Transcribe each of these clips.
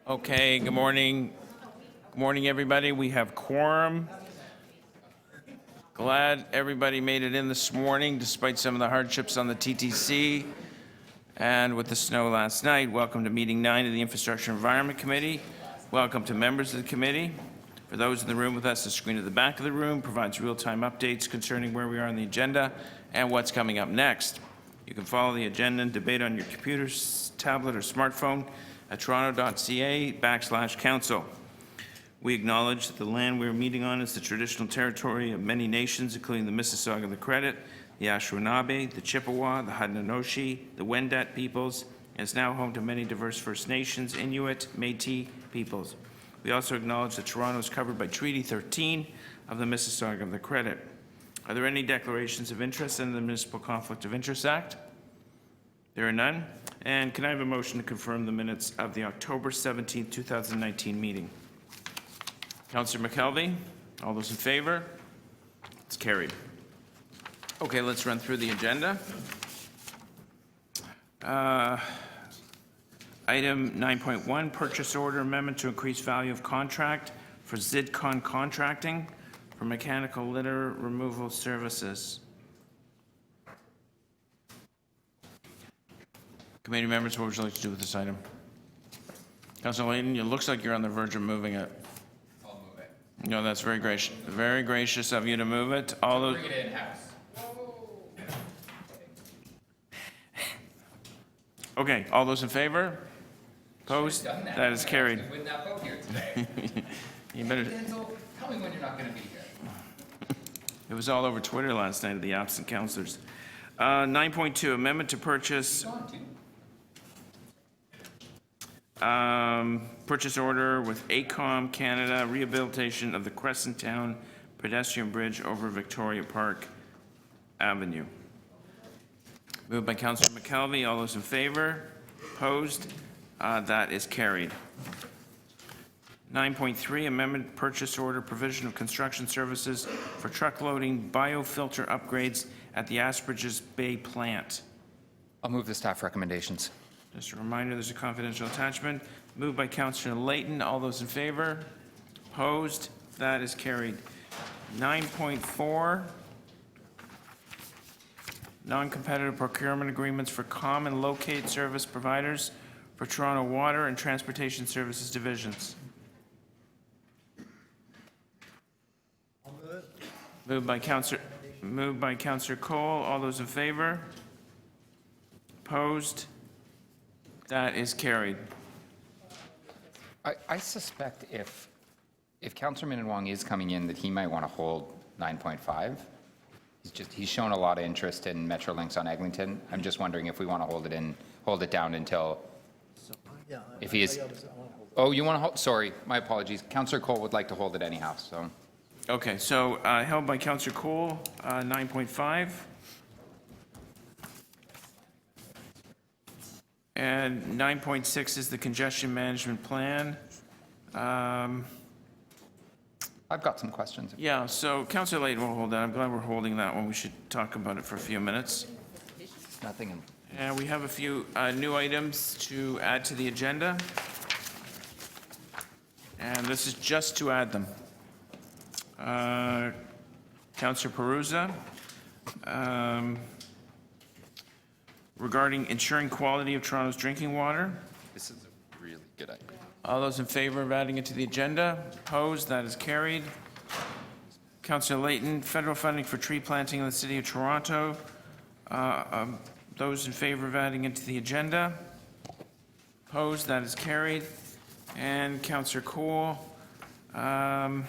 Okay, good morning. Good morning, everybody. We have quorum. Glad everybody made it in this morning despite some of the hardships on the TTC and with the snow last night. Welcome to meeting 9 of the Infrastructure Environment Committee. Welcome to members of the committee. For those in the room with us, the screen at the back of the room provides real-time updates concerning where we are on the agenda and what's coming up next. You can follow the agenda and debate on your computer, tablet, or smartphone at toronto.ca/council. We acknowledge that the land we're meeting on is the traditional territory of many nations, including the Mississauga, the Credit, the Anishinaabe, the Chippewa, the Haudenosaunee, the Wendat peoples, and is now home to many diverse First Nations, Inuit, Métis peoples. We also acknowledge that Toronto is covered by Treaty 13 of the Mississauga of the Credit. Are there any declarations of interest under the Municipal Conflict of Interest Act? There are none. And can I have a motion to confirm the minutes of the October 17, 2019 meeting? Councillor McKelvey, all those in favor? It's carried. Okay, let's run through the agenda. Item 9.1, purchase order amendment to increase value of contract for Sidcon contracting for mechanical litter removal services. Committee members, what would you like to do with this item? Councilor Layton, it looks like you're on the verge of moving it. I'll move it. No, that's very gracious of you to move it. All those. Bring it in-house. Okay, all those in favor? Opposed? That is carried. We would not vote here today. You better. Denzel, tell me when you're not going to be here. It was all over Twitter last night of the absent councillors. 9.2, amendment to purchase. Purchase order with AECOM Canada, rehabilitation of the Crescent Town pedestrian bridge over Victoria Park Avenue. Moved by Councillor McKelvey. All those in favor? Opposed? That is carried. 9.3, amendment purchase order provision of construction services for truck loading biofilter upgrades at the Ashbridges Bay plant. I'll move the staff recommendations. Just a reminder, there's a confidential attachment. Moved by Councillor Layton. All those in favor? Opposed? That is carried. 9.4, non-competitive procurement agreements for common locate service providers for Toronto Water and Transportation Services divisions. I'll move it. Moved by Councillor Cole. All those in favor? Opposed? That is carried. I suspect if Councillor Minnan-Wong is coming in, that he might want to hold 9.5. He's shown a lot of interest in Metrolinx on Eglinton. I'm just wondering if we want to hold it down until. Yeah. If he is. Oh, you want to hold? Sorry, my apologies. Councillor Cole would like to hold it anyhow. So. Okay, so held by Councillor Cole, 9.5. And 9.6 is the congestion management plan. I've got some questions. Yeah, so Councillor Layton will hold that. I'm glad we're holding that one. We should talk about it for a few minutes. Nothing in. And we have a few new items to add to the agenda. And this is just to add them. Councillor Perusa, regarding ensuring quality of Toronto's drinking water. This is a really good idea. All those in favor of adding it to the agenda? Opposed? That is carried. Councillor Layton, federal funding for tree planting in the City of Toronto. Those in favor of adding it to the agenda? Opposed? That is carried. And Councillor Cole, Eglinton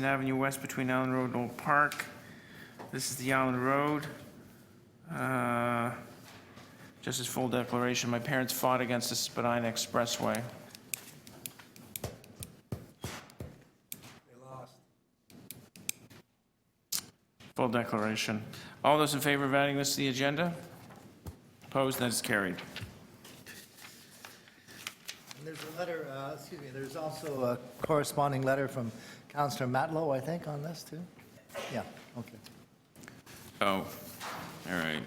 Avenue West between Allen Road and Old Park. This is the Allen Road. Just as full declaration, my parents fought against the Spadina Expressway. They lost. Full declaration. All those in favor of adding this to the agenda? Opposed? That is carried. And there's a letter, there's also a corresponding letter from Councillor Matlow, I think, on this too? Yeah, okay. Oh, all right.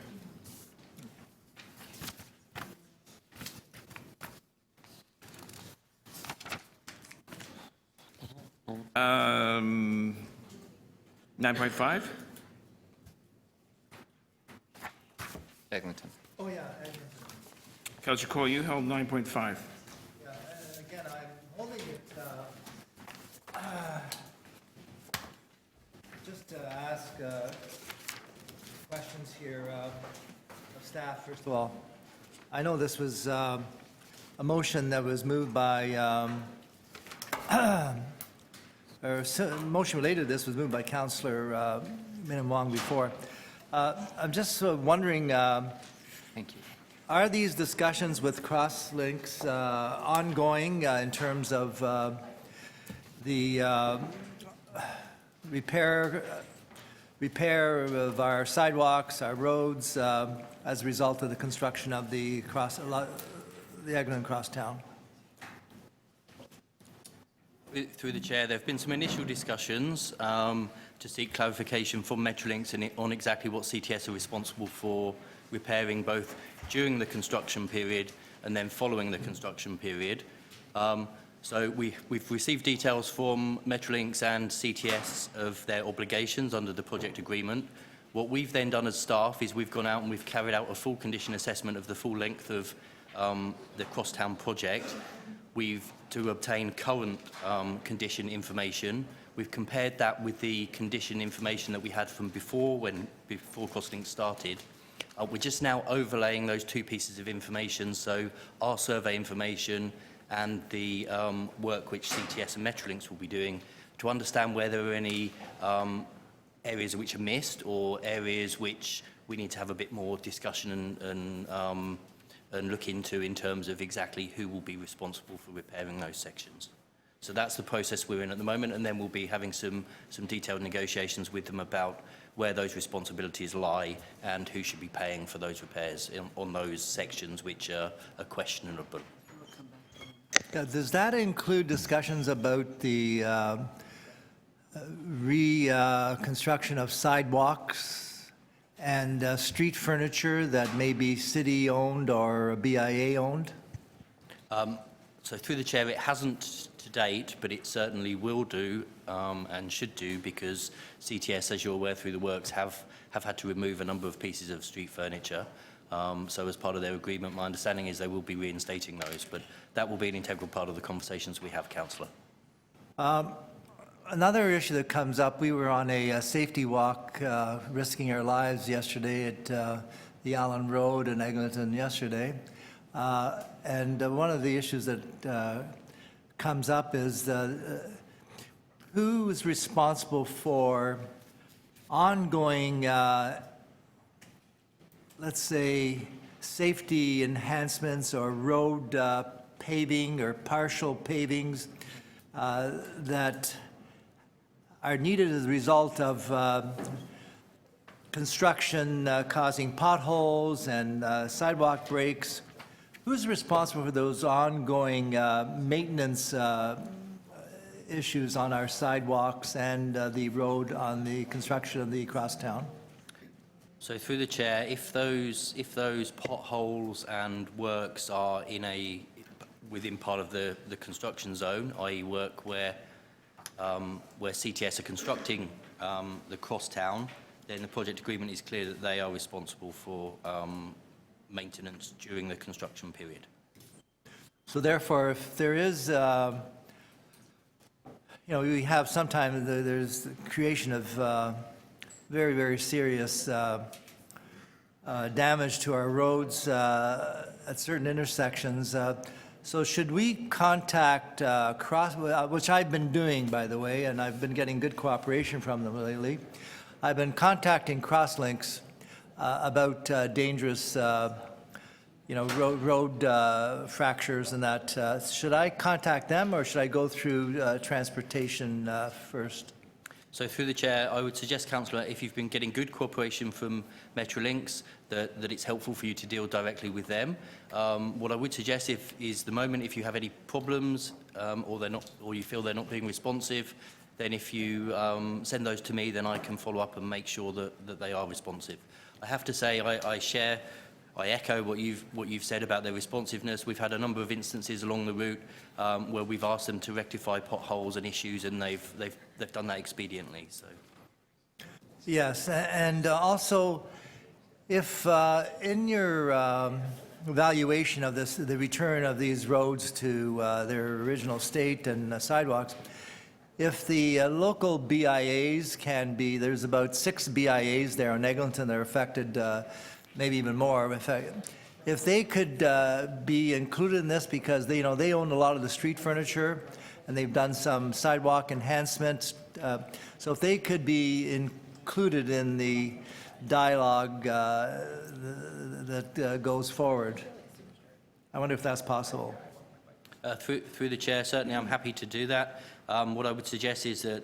9.5? Eglinton. Oh, yeah. Councillor Coyle, you held 9.5. Yeah, and again, I'm holding it, just to ask questions here of staff, first of all. I know this was a motion that was moved by, motion related to this was moved by Councillor Min Wong before. I'm just wondering, Thank you. are these discussions with Crosslinx ongoing in terms of the repair of our sidewalks, our roads, as a result of the construction of the Eglinton Crosstown? Through the chair, there have been some initial discussions to seek clarification from Metrolinx on exactly what CTS are responsible for repairing both during the construction period and then following the construction period. So we've received details from Metrolinx and CTS of their obligations under the project agreement. What we've then done as staff is we've gone out and we've carried out a full condition assessment of the full length of the Crosstown project. To obtain current condition information, we've compared that with the condition information that we had from before Crosslinx started. We're just now overlaying those two pieces of information, so our survey information and the work which CTS and Metrolinx will be doing to understand where there are any areas which are missed or areas which we need to have a bit more discussion and look into in terms of exactly who will be responsible for repairing those sections. So that's the process we're in at the moment, and then we'll be having some detailed negotiations with them about where those responsibilities lie and who should be paying for those repairs on those sections which are questionable. Does that include discussions about the reconstruction of sidewalks and street furniture that may be city-owned or BIA-owned? So through the chair, it hasn't to date, but it certainly will do and should do, because CTS, as you're aware through the works, have had to remove a number of pieces of street furniture. So as part of their agreement, my understanding is they will be reinstating those, but that will be an integral part of the conversations we have, Councillor. Another issue that comes up, we were on a safety walk, risking our lives yesterday at the Allen Road in Eglinton yesterday. And one of the issues that comes up is who is responsible for ongoing, let's say, safety enhancements or road paving or partial pavings that are needed as a result of construction causing potholes and sidewalk breaks. Who's responsible for those ongoing maintenance issues on our sidewalks and the road on the construction of the Crosstown? So through the chair, if those potholes and works are within part of the construction zone, i.e. work where CTS are constructing the Crosstown, then the project agreement is clear that they are responsible for maintenance during the construction period. So therefore, if there is, we have sometimes there's the creation of very, very serious damage to our roads at certain intersections. So should we contact which I've been doing, by the way, and I've been getting good cooperation from them lately. I've been contacting Crosslinx about dangerous, road fractures and that. Should I contact them or should I go through transportation first? So through the chair, I would suggest, Councillor, if you've been getting good cooperation from Metrolinx, that it's helpful for you to deal directly with them. What I would suggest is the moment if you have any problems or you feel they're not being responsive, then if you send those to me, then I can follow up and make sure that they are responsive. I have to say I share I echo what you've said about their responsiveness. We've had a number of instances along the route where we've asked them to rectify potholes and issues, and they've done that expediently. So. Yes, and also, if in your evaluation of this, the return of these roads to their original state and sidewalks, if the local BIAs can be, there's about 6 BIAs there in Eglinton that are affected, maybe even more. If they could be included in this, because they own a lot of the street furniture, and they've done some sidewalk enhancements. So if they could be included in the dialogue that goes forward, I wonder if that's possible. Through the chair, certainly I'm happy to do that. What I would suggest is that,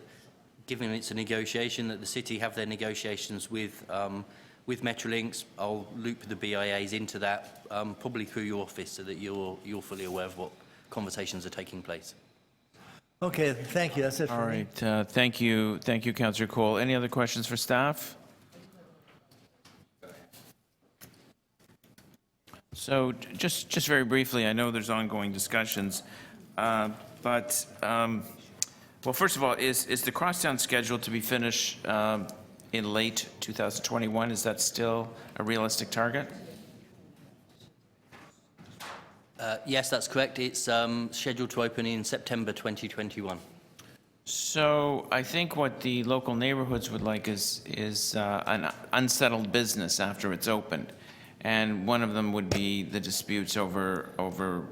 given it's a negotiation, that the city have their negotiations with Metrolinx. I'll loop the BIAs into that, probably through your office, so that you're fully aware of what conversations are taking place. Okay, thank you. That's it for All me. right, thank you, Councillor Cole. Any other questions for staff? So just very briefly, I know there's ongoing discussions, well, first of all, is the Crosstown scheduled to be finished in late 2021? Is that still a realistic target? Yes, that's correct. It's scheduled to open in September 2021. So I think what the local neighborhoods would like is an unsettled business after it's opened. And one of them would be the disputes over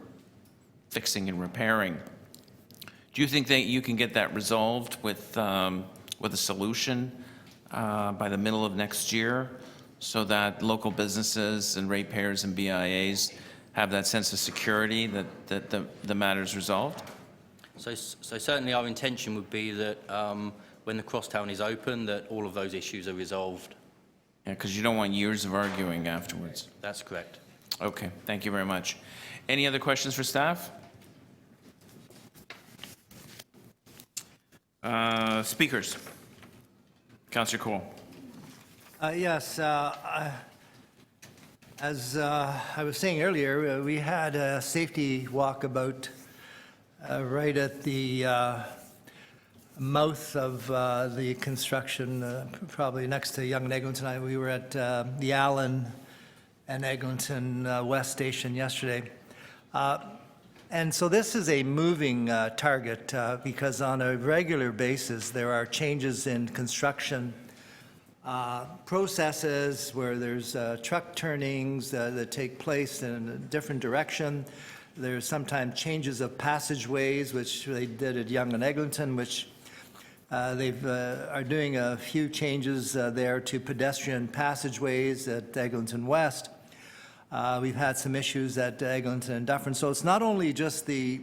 fixing and repairing. Do you think that you can get that resolved with a solution by the middle of next year, so that local businesses and ratepayers and BIAs have that sense of security that the matter's resolved? So certainly our intention would be that when the Crosstown is open, that all of those issues are resolved. Yeah, because you don't want years of arguing afterwards. That's correct. Okay, thank you very much. Any other questions for staff? Speakers. Councillor Cole. Yes, as I was saying earlier, we had a safety walkabout right at the mouth of the construction, probably next to Yonge and Eglinton. We were at the Allen and Eglinton West Station yesterday. And so this is a moving target because on a regular basis there are changes in construction processes where there's truck turnings that take place in a different direction. There's sometimes changes of passageways, which they did at Yonge and Eglinton, which they are doing a few changes there to pedestrian passageways at Eglinton West. We've had some issues at Eglinton and Dufferin. So it's not only just the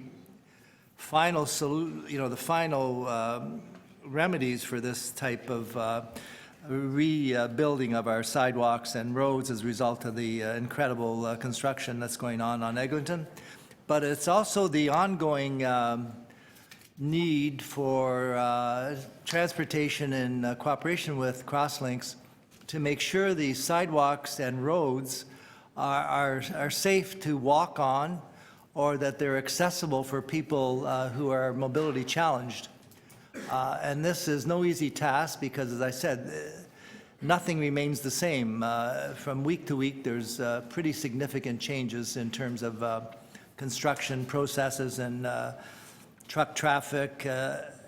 final, the final remedies for this type of rebuilding of our sidewalks and roads as a result of the incredible construction that's going on Eglinton, but it's also the ongoing need for transportation in cooperation with Crosslinx to make sure the sidewalks and roads are safe to walk on, or that they're accessible for people who are mobility challenged. And this is no easy task because, as I said, nothing remains the same. From week to week, there's pretty significant changes in terms of construction processes and truck traffic.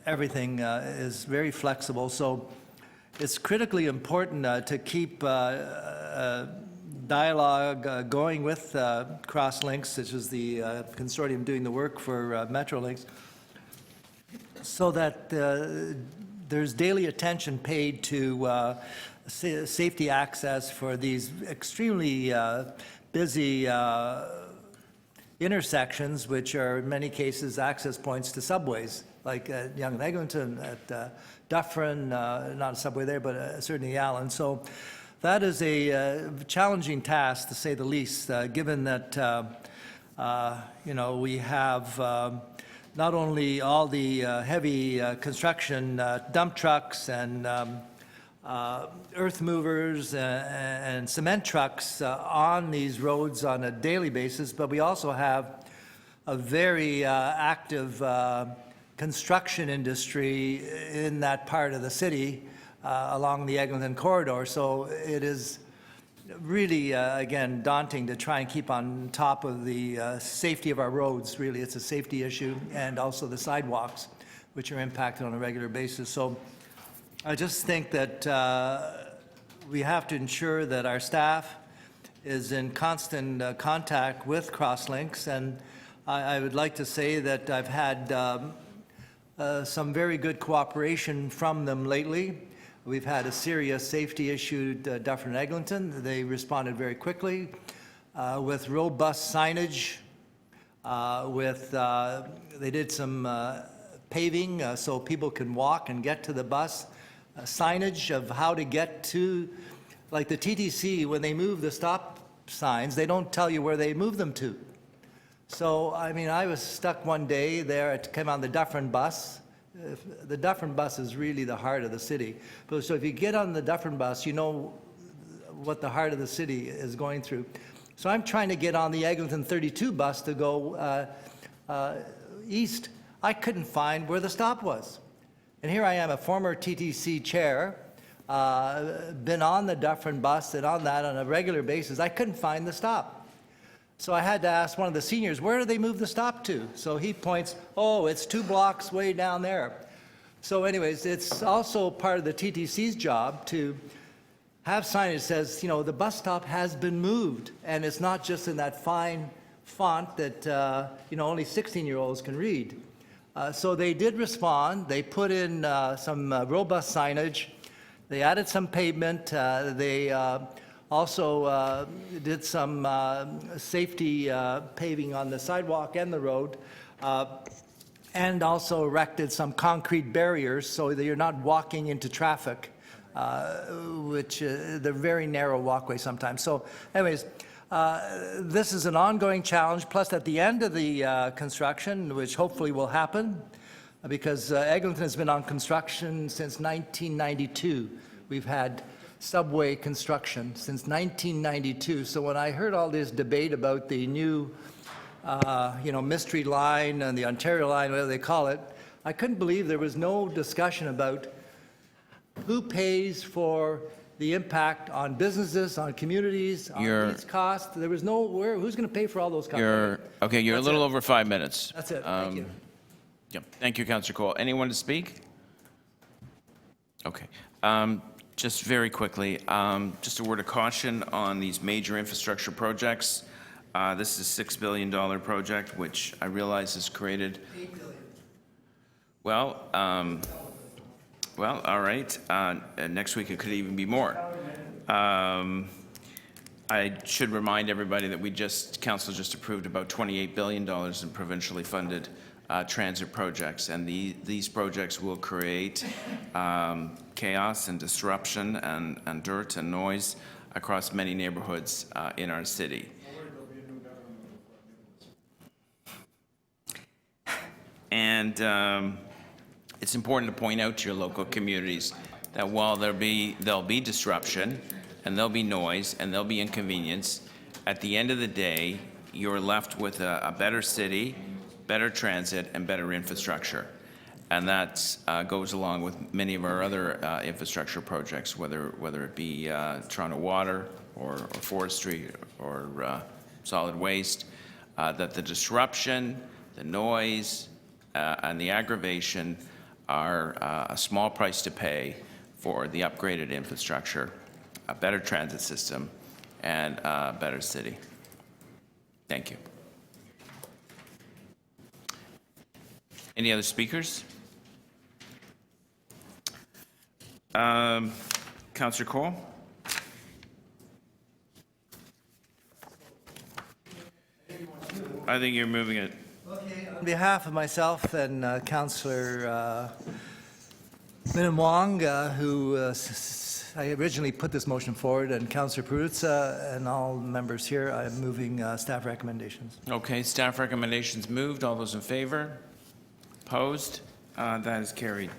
Everything is very flexible. So it's critically important to keep dialogue going with Crosslinx, which is the consortium doing the work for Metrolinx, so that there's daily attention paid to safety access for these extremely busy intersections, which are in many cases access points to subways, like at Yonge and Eglinton, at Dufferin, not a subway there, but certainly Allen. So that is a challenging task, to say the least, given that we have not only all the heavy construction dump trucks and earth movers and cement trucks on these roads on a daily basis, but we also have a very active construction industry in that part of the city along the Eglinton corridor. So it is really, again, daunting to try and keep on top of the safety of our roads. Really, it's a safety issue, and also the sidewalks, which are impacted on a regular basis. So I just think that we have to ensure that our staff is in constant contact with Crosslinx, and I would like to say that I've had some very good cooperation from them lately. We've had a serious safety issue at Dufferin and Eglinton. They responded very quickly with robust signage. They did some paving so people can walk and get to the bus. Signage of how to get to, like the TTC, when they move the stop signs, they don't tell you where they move them to. So, I mean, I was stuck one day there, it came on the Dufferin bus. The Dufferin bus is really the heart of the city. So if you get on the Dufferin bus, you know what the heart of the city is going through. So I'm trying to get on the Eglinton 32 bus to go east. I couldn't find where the stop was. And here I am, a former TTC chair, been on the Dufferin bus and on that on a regular basis. I couldn't find the stop. So I had to ask one of the seniors, where do they move the stop to? So he points, oh, it's 2 blocks way down there. So anyways, it's also part of the TTC's job to have signage that says, you know, the bus stop has been moved. And it's not just in that fine font that, you know, only 16-year-olds can read. So they did respond. They put in some robust signage. They added some pavement. They also did some safety paving on the sidewalk and the road, and also erected some concrete barriers so that you're not walking into traffic, which they're very narrow walkway sometimes. So anyways, this is an ongoing challenge, plus at the end of the construction, which hopefully will happen, because Eglinton has been on construction since 1992. We've had subway construction since 1992. So when I heard all this debate about the new, you know, mystery line and the Ontario line, whatever they call it, I couldn't believe there was no discussion about who pays for the impact on businesses, on communities, on these costs. There was no, who's going to pay for all those costs? You're a little over 5 minutes. That's it. Thank you. Yeah. Thank you, Councillor Cole. Anyone to speak? Okay. Just very quickly, just a word of caution on these major infrastructure projects. This is a $6 billion project, which I realize has created. $8 billion. Well, all right. Next week it could even be more. I should remind everybody that Council just approved about $28 billion in provincially funded transit projects, and these projects will create chaos and disruption and dirt and noise across many neighborhoods in our city. And it's important to point out to your local communities that while there'll be disruption and there'll be noise and there'll be inconvenience, at the end of the day, you're left with a better city, better transit, and better infrastructure. And that goes along with many of our other infrastructure projects, whether it be Toronto Water or forestry or solid waste, that the disruption, the noise, and the aggravation are a small price to pay for the upgraded infrastructure, a better transit system, and a better city. Thank you. Any other speakers? Councillor Cole? I think you're moving it. Okay, on behalf of myself and Councillor Min Wong, who I originally put this motion forward, and Councillor Peruzza and all members here, I'm moving staff recommendations. Okay, staff recommendations moved. All those in favor? Opposed? That is carried.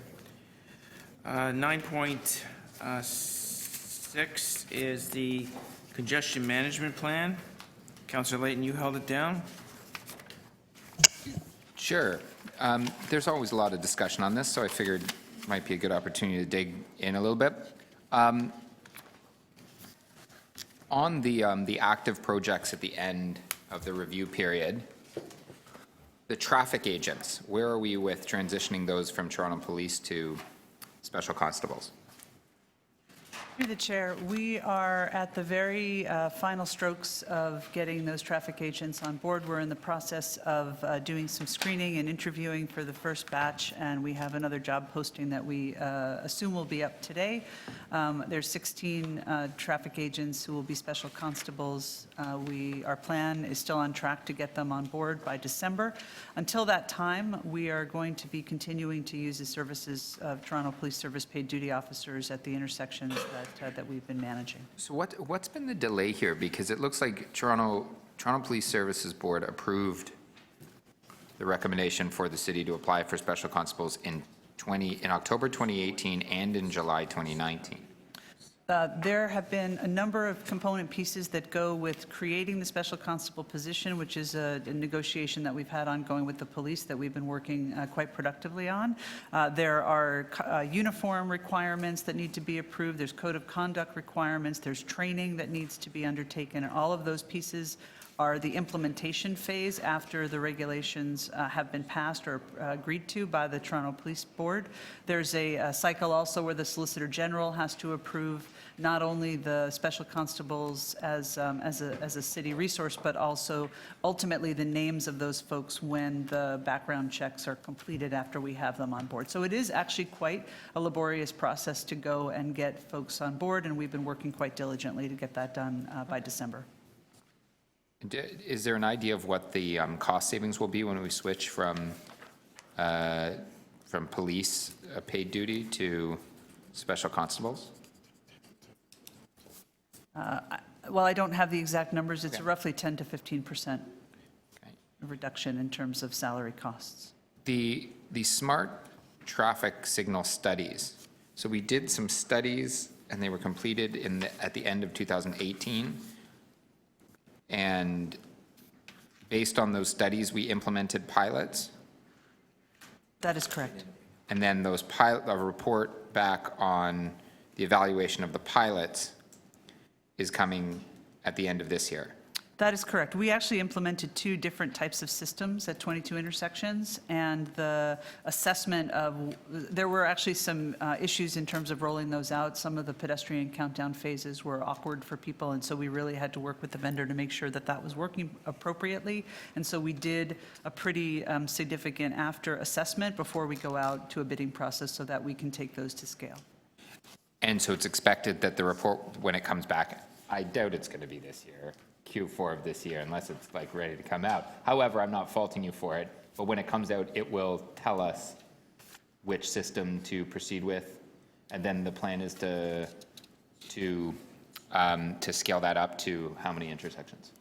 9.3 6 is the Congestion Management Plan. Councillor Layton, you held it down. Sure. There's always a lot of discussion on this, so I figured it might be a good opportunity to dig in a little bit. On the active projects at the end of the review period, the traffic agents, where are we with transitioning those from Toronto Police to special constables? Through the chair, we are at the very final strokes of getting those traffic agents on board. We're in the process of doing some screening and interviewing for the first batch, and we have another job posting that we assume will be up today. There's 16 traffic agents who will be special constables. Our plan is still on track to get them on board by December. Until that time, we are going to be continuing to use the services of Toronto Police Service paid duty officers at the intersections that we've been managing. So what's been the delay here? Because it looks like Toronto Police Services Board approved the recommendation for the city to apply for special constables in October 2018 and in July 2019. There have been a number of component pieces that go with creating the special constable position, which is a negotiation that we've had ongoing with the police that we've been working quite productively on. There are uniform requirements that need to be approved. There's code of conduct requirements. There's training that needs to be undertaken. And all of those pieces are the implementation phase after the regulations have been passed or agreed to by the Toronto Police Board. There's a cycle also where the Solicitor General has to approve not only the special constables as a city resource, but also ultimately the names of those folks when the background checks are completed after we have them on board. So it is actually quite a laborious process to go and get folks on board, and we've been working quite diligently to get that done by December. Is there an idea of what the cost savings will be when we switch from police paid duty to special constables? Well, I don't have the exact numbers. It's Okay. roughly 10 to 15% Okay. reduction in terms of salary costs. The smart traffic signal studies. So we did some studies and they were completed at the end of 2018. And based on those studies, we implemented pilots. That is correct. And then a report back on the evaluation of the pilots is coming at the end of this year. That is correct. We actually implemented 2 different types of systems at 22 intersections, and the assessment of, there were actually some issues in terms of rolling those out. Some of the pedestrian countdown phases were awkward for people, and so we really had to work with the vendor to make sure that that was working appropriately. And so we did a pretty significant after assessment before we go out to a bidding process so that we can take those to scale. And so it's expected that the report, when it comes back, I doubt it's going to be this year, Q4 of this year, unless it's like ready to come out. However, I'm not faulting you for it, but when it comes out, it will tell us which system to proceed with, and then the plan is to scale that up to how many intersections?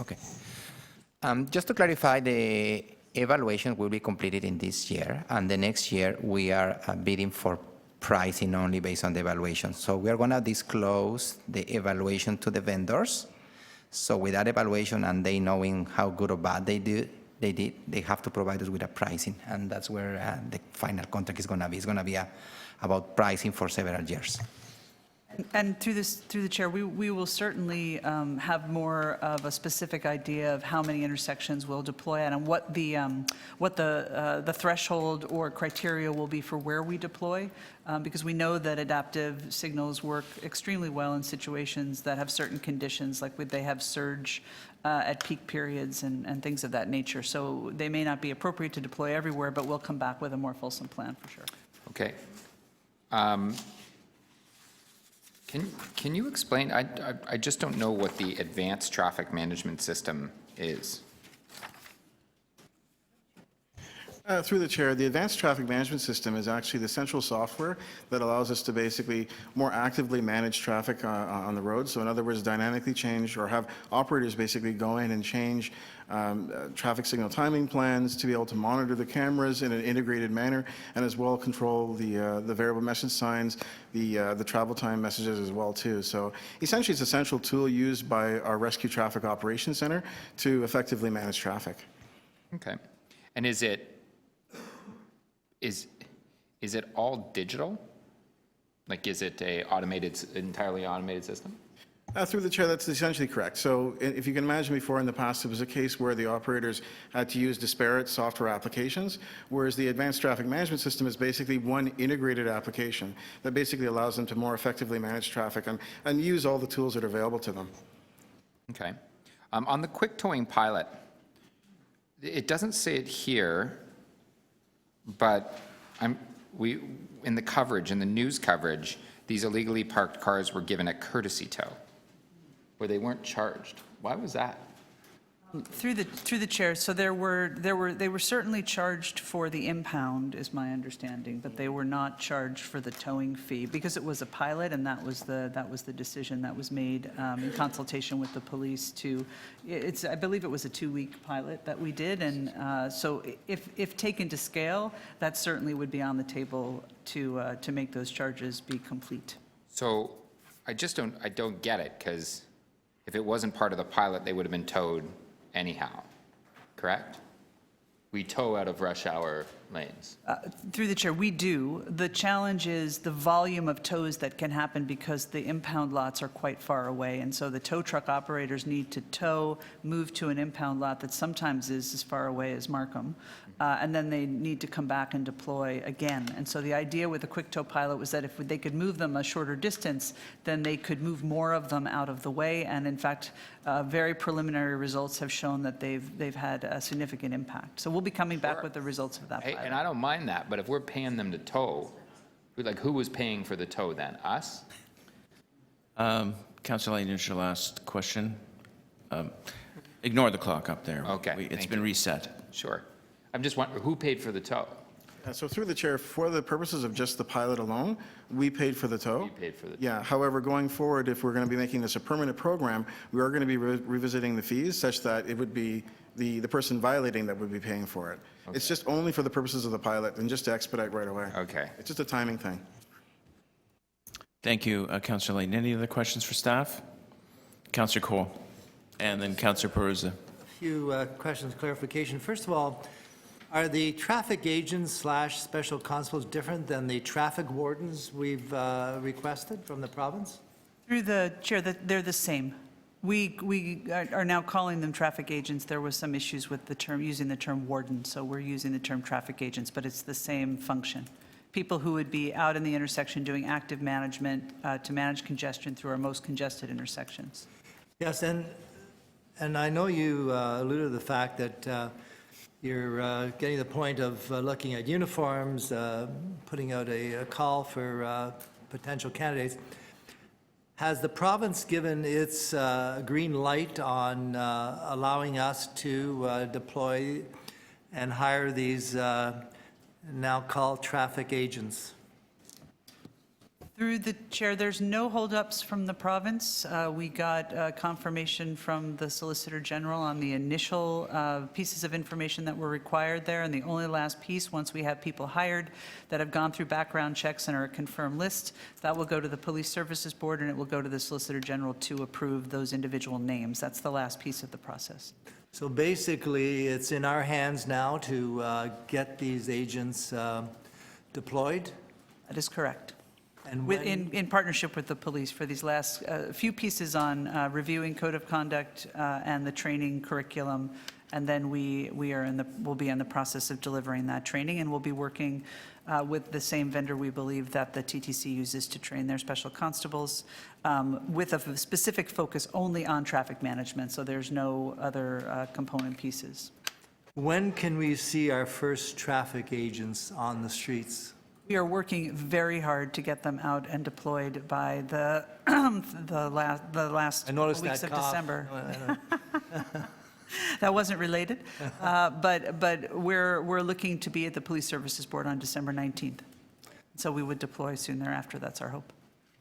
Okay. Just to clarify, the evaluation will be completed in this year, and the next year we are bidding for pricing only based on the evaluation. So we are going to disclose the evaluation to the vendors. So with that evaluation and they knowing how good or bad they have to provide us with a pricing, and that's where the final contract is going to be. It's going to be about pricing for several years. And through the chair, we will certainly have more of a specific idea of how many intersections we'll deploy at and what the threshold or criteria will be for where we deploy, because we know that adaptive signals work extremely well in situations that have certain conditions, like they have surge at peak periods and things of that nature. So they may not be appropriate to deploy everywhere, but we'll come back with a more fulsome plan for sure. Okay. Can you explain, I just don't know what the advanced traffic management system is. Through the chair, the advanced traffic management system is actually the central software that allows us to basically more actively manage traffic on the road. So in other words, dynamically change or have operators basically go in and change traffic signal timing plans to be able to monitor the cameras in an integrated manner and as well control the variable message signs, the travel time messages as well too. So essentially it's a central tool used by our Rescue Traffic Operations Center to effectively manage traffic. Okay. And is it all digital? Like, is it a entirely automated system? Through the chair, that's essentially correct. So if you can imagine before in the past, it was a case where the operators had to use disparate software applications, whereas the advanced traffic management system is basically one integrated application that basically allows them to more effectively manage traffic and use all the tools that are available to them. Okay. On the quick towing pilot, it doesn't say it here, but in the coverage, in the news coverage, these illegally parked cars were given a courtesy tow, where they weren't charged. Why was that? Through the chair, so they were certainly charged for the impound, is my understanding, but they were not charged for the towing fee because it was a pilot, and that was the decision that was made in consultation with the police to. I believe it was a 2-week pilot that we did, and so if taken to scale, that certainly would be on the table to make those charges be complete. So I don't get it, because if it wasn't part of the pilot, they would have been towed anyhow, correct? We tow out of rush hour lanes. Through the chair, we do. The challenge is the volume of tows that can happen because the impound lots are quite far away. And so the tow truck operators need to tow, move to an impound lot that sometimes is as far away as Markham. And then they need to come back and deploy again. And so the idea with the quick tow pilot was that if they could move them a shorter distance, then they could move more of them out of the way. And in fact, very preliminary results have shown that they've had a significant impact. So we'll be coming back with the results of that pilot. And I don't mind that, but if we're paying them to tow, who was paying for the tow then? Us? Councilor Layton, your last question. Ignore the clock up there. Okay, It's thank been you. reset. Sure. I'm just wondering, who paid for the tow? So through the chair, for the purposes of just the pilot alone, we paid for the tow. You paid for the tow. Yeah, however, going forward, if we're going to be making this a permanent program, we are going to be revisiting the fees such that it would be the person violating that would be paying for it. Okay. It's just only for the purposes of the pilot and just to expedite right away. Okay. It's just a timing thing. Thank you, Councilor Layton. Any other questions for staff? Councilor Cole, and then Councilor Peruzza. A few questions, clarification. First of all, are the traffic agents / special constables different than the traffic wardens we've requested from the province? Through the chair, they're the same. We are now calling them traffic agents. There was some issues with the term, using the term warden, so we're using the term traffic agents, but it's the same function. People who would be out in the intersection doing active management to manage congestion through our most congested intersections. Yes, and I know you alluded to the fact that you're getting to the point of looking at uniforms, putting out a call for potential candidates. Has the province given its green light on allowing us to deploy and hire these now called traffic agents? Through the chair, there's no holdups from the province. We got confirmation from the Solicitor General on the initial pieces of information that were required there, and the only last piece, once we have people hired that have gone through background checks and are a confirmed list, that will go to the Police Services Board and it will go to the Solicitor General to approve those individual names. That's the last piece of the process. So basically, it's in our hands now to get these agents deployed? That is correct. And In partnership with the police for these last few pieces on reviewing code of conduct and the training curriculum, and then we'll be in the process of delivering that training, and we'll be working with the same vendor we believe that the TTC uses to train their special constables, with a specific focus only on traffic management, so there's no other component pieces. When can we see our first traffic agents on the streets? We are working very hard to get them out and deployed by the last I noticed weeks that of cough. December. That wasn't related. But we're looking to be at the Police Services Board on December 19th. So we would deploy soon thereafter. That's our hope.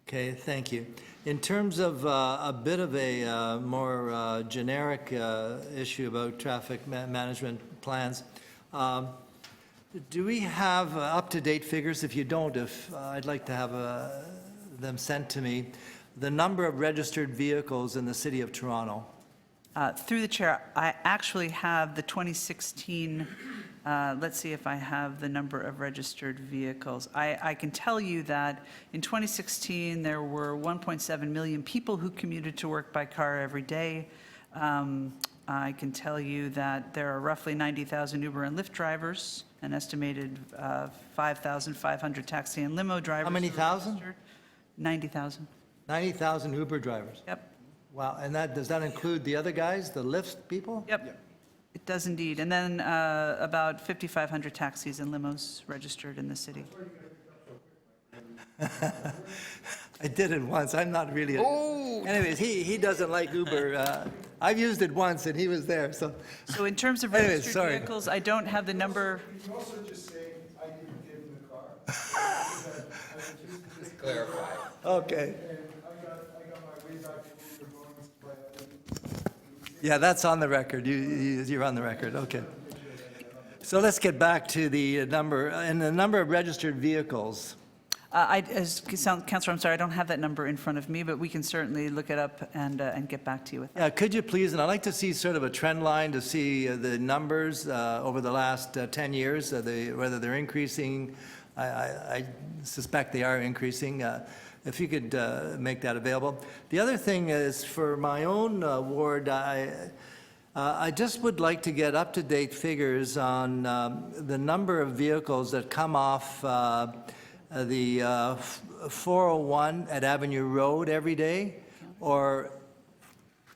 Okay, thank you. In terms of a bit of a more generic issue about traffic management plans, do we have up-to-date figures? If you don't, I'd like to have them sent to me. The number of registered vehicles in the city of Toronto. Through the chair, I actually have the 2016, let's see if I have the number of registered vehicles. I can tell you that in 2016, there were 1.7 million people who commuted to work by car every day. I can tell you that there are roughly 90,000 Uber and Lyft drivers, an estimated 5,500 taxi and limo drivers. How many who are thousand? registered. 90,000. 90,000 Uber drivers. Yep. Wow, and does that include the other guys, the Lyft people? Yep. It does indeed. And then about 5,500 taxis and limos registered in the city. I did it once. I'm not really. Anyways, he doesn't like Uber. I've used it once, and he was there. So So in terms of Anyways, registered sorry. vehicles, I don't have the number. You also just say, I didn't give him the car. Just clarify. okay. And I got my way back to Uber going by. Yeah, that's on the record. You're on the record. Okay. So let's get back to the number and the number of registered vehicles. Councillor, I'm sorry, I don't have that number in front of me, but we can certainly look it up and get back to you with that. Yeah, could you please? And I'd like to see sort of a trend line to see the numbers over the last 10 years, whether they're increasing. I suspect they are increasing. If you could make that available. The other thing is for my own ward, I just would like to get up-to-date figures on the number of vehicles that come off the 401 at Avenue Road every day, or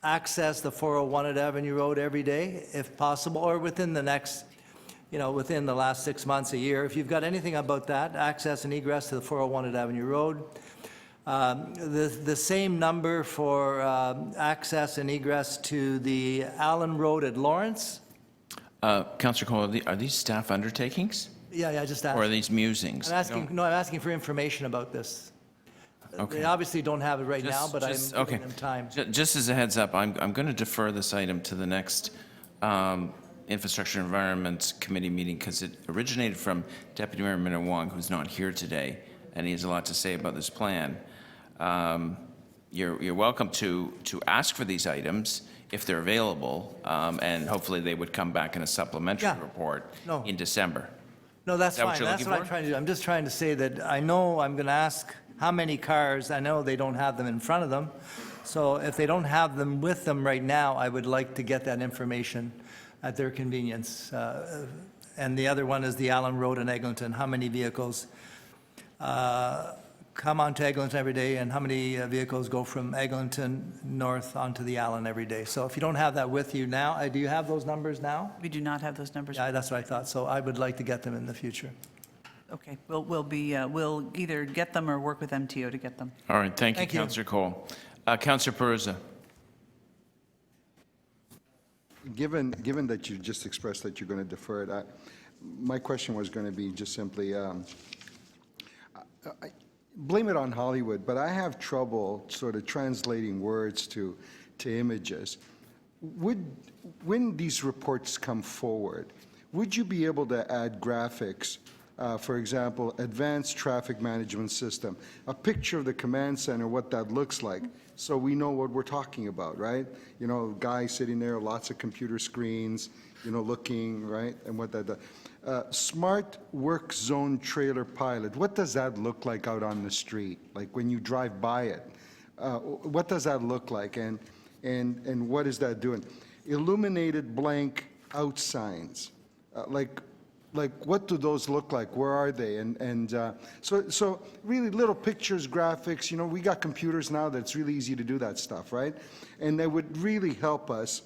access the 401 at Avenue Road every day, if possible, or within the next, within the last 6 months, a year. If you've got anything about that, access and egress to the 401 at Avenue Road. The same number for access and egress to the Allen Road at Lawrence. Councillor Cole, are these staff undertakings, Yeah, I just asked. or are these musings? I'm asking for information about this. Okay. They obviously don't have it right now, but I'm okay. giving them time. Just as a heads up, I'm going to defer this item to the next Infrastructure and Environment Committee meeting because it originated from Deputy Mayor Minna-Wong, who's not here today, and he has a lot to say about this plan. You're welcome to ask for these items if they're available, and hopefully they would come back in a supplementary Yeah. report No. in December. No, that's Is that what fine. you're That's looking what I'm for? trying to do. I'm just trying to say that I know I'm going to ask how many cars. I know they don't have them in front of them. So if they don't have them with them right now, I would like to get that information at their convenience. And the other one is the Allen Road in Eglinton. How many vehicles come onto Eglinton every day, and how many vehicles go from Eglinton north onto the Allen every day? So if you don't have that with you now, do you have those numbers now? We do not have those numbers. Yeah, that's what I thought. So I would like to get them in the future. Okay, we'll either get them or work with MTO to get them. All right, thank you, Thank you. Councillor Cole. Councillor Peruzza. Given that you just expressed that you're going to defer it, my question was going to be just simply, blame it on Hollywood, but I have trouble sort of translating words to images. When these reports come forward, would you be able to add graphics, for example, advanced traffic management system, a picture of the command center, what that looks like, so we know what we're talking about, right? Guy sitting there, lots of computer screens, looking, right, and what that does. Smart work zone trailer pilot, what does that look like out on the street? Like when you drive by it, what does that look like, and what is that doing? Illuminated blank out signs, like what do those look like? Where are they? So really little pictures, graphics. We got computers now that's really easy to do that stuff, right? And that would really help us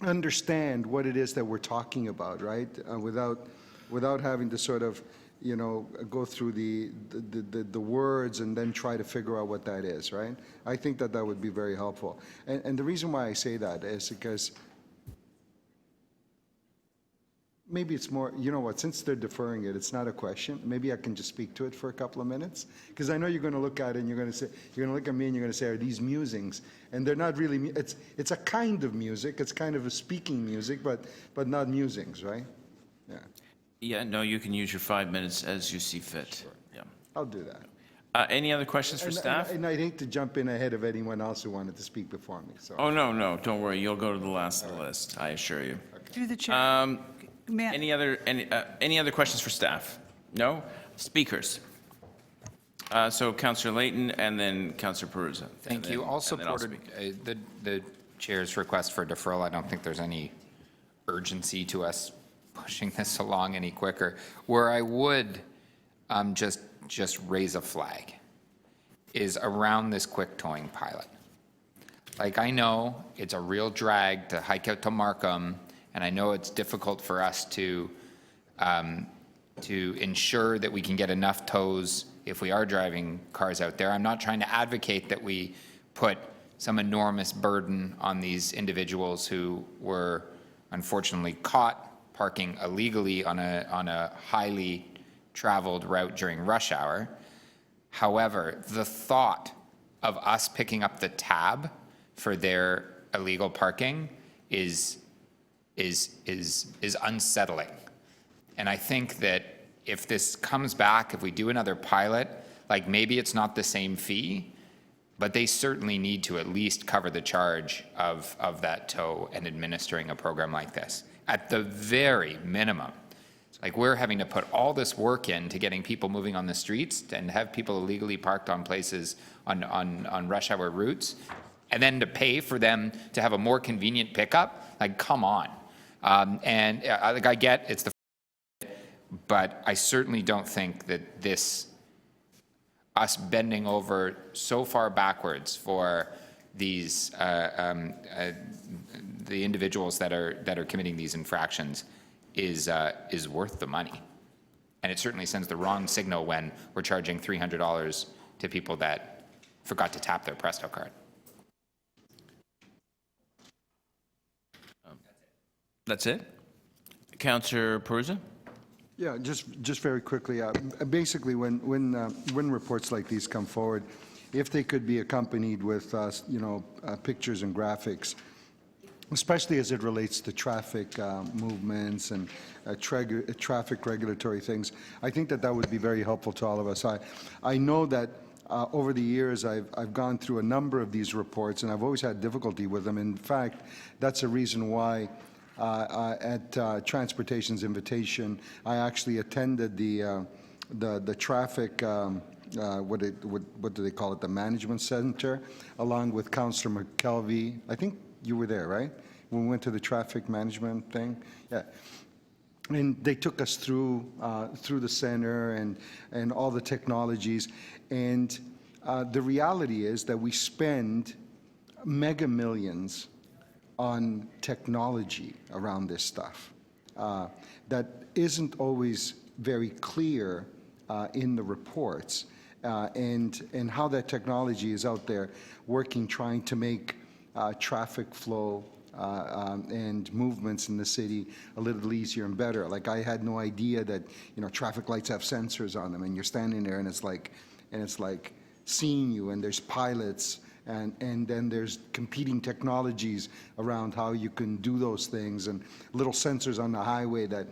understand what it is that we're talking about, right? Without having to sort of, go through the words and then try to figure out what that is, right? I think that would be very helpful. And the reason why I say that is because maybe it's more, you know what, since they're deferring it, it's not a question. Maybe I can just speak to it for a couple of minutes. Because I know you're going to look at it and you're going to say, you're going to look at me and you're going to say, are these musings? And they're not really, it's a kind of music. It's kind of a speaking music, but not musings, right? Yeah, Yeah, no, you can use your 5 minutes as you see fit. Yeah. I'll do that. Any other questions for staff? And I'd hate to jump in ahead of anyone else who wanted to speak before me, so. Oh, no, don't worry. You'll go to the last of the list, I assure you. Through the chair. May I- Any other questions for staff? No? Speakers? So Councillor Layton and then Councillor Peruzza. Thank you. All supported the chair's request for deferral. I don't think there's any urgency to us pushing this along any quicker. Where I would just raise a flag is around this quick towing pilot. Like, I know it's a real drag to hike out to Markham, and I know it's difficult for us to ensure that we can get enough tows if we are driving cars out there. I'm not trying to advocate that we put some enormous burden on these individuals who were unfortunately caught parking illegally on a highly traveled route during rush hour. However, the thought of us picking up the tab for their illegal parking is unsettling. And I think that if this comes back, if we do another pilot, like, maybe it's not the same fee, but they certainly need to at least cover the charge of that tow and administering a program like this. At the very minimum, like, we're having to put all this work into getting people moving on the streets and have people illegally parked on places on rush hour routes, and then to pay for them to have a more convenient pickup. Like, come on. Like, I get it's the, but I certainly don't think that us bending over so far backwards for these the individuals that are committing these infractions is worth the money. And it certainly sends the wrong signal when we're charging $300 to people that forgot to tap their Presto card. That's it? Councillor Peruzza? Yeah, just very quickly. Basically, when reports like these come forward, if they could be accompanied with, pictures and graphics, especially as it relates to traffic movements and traffic regulatory things, I think that would be very helpful to all of us. I know that over the years, I've gone through a number of these reports, and I've always had difficulty with them. In fact, that's a reason why at Transportation's invitation, I actually attended the traffic, what do they call it, the management center, along with Councillor McKelvey. I think you were there, right? When we went to the traffic management thing? Yeah. And they took us through the center and all the technologies. And the reality is that we spend mega millions on technology around this stuff that isn't always very clear in the reports, and how that technology is out there working, trying to make traffic flow and movements in the city a little easier and better. Like, I had no idea that, traffic lights have sensors on them, and you're standing there and it's like seeing you, and there's pilots, and then there's competing technologies around how you can do those things, and little sensors on the highway that,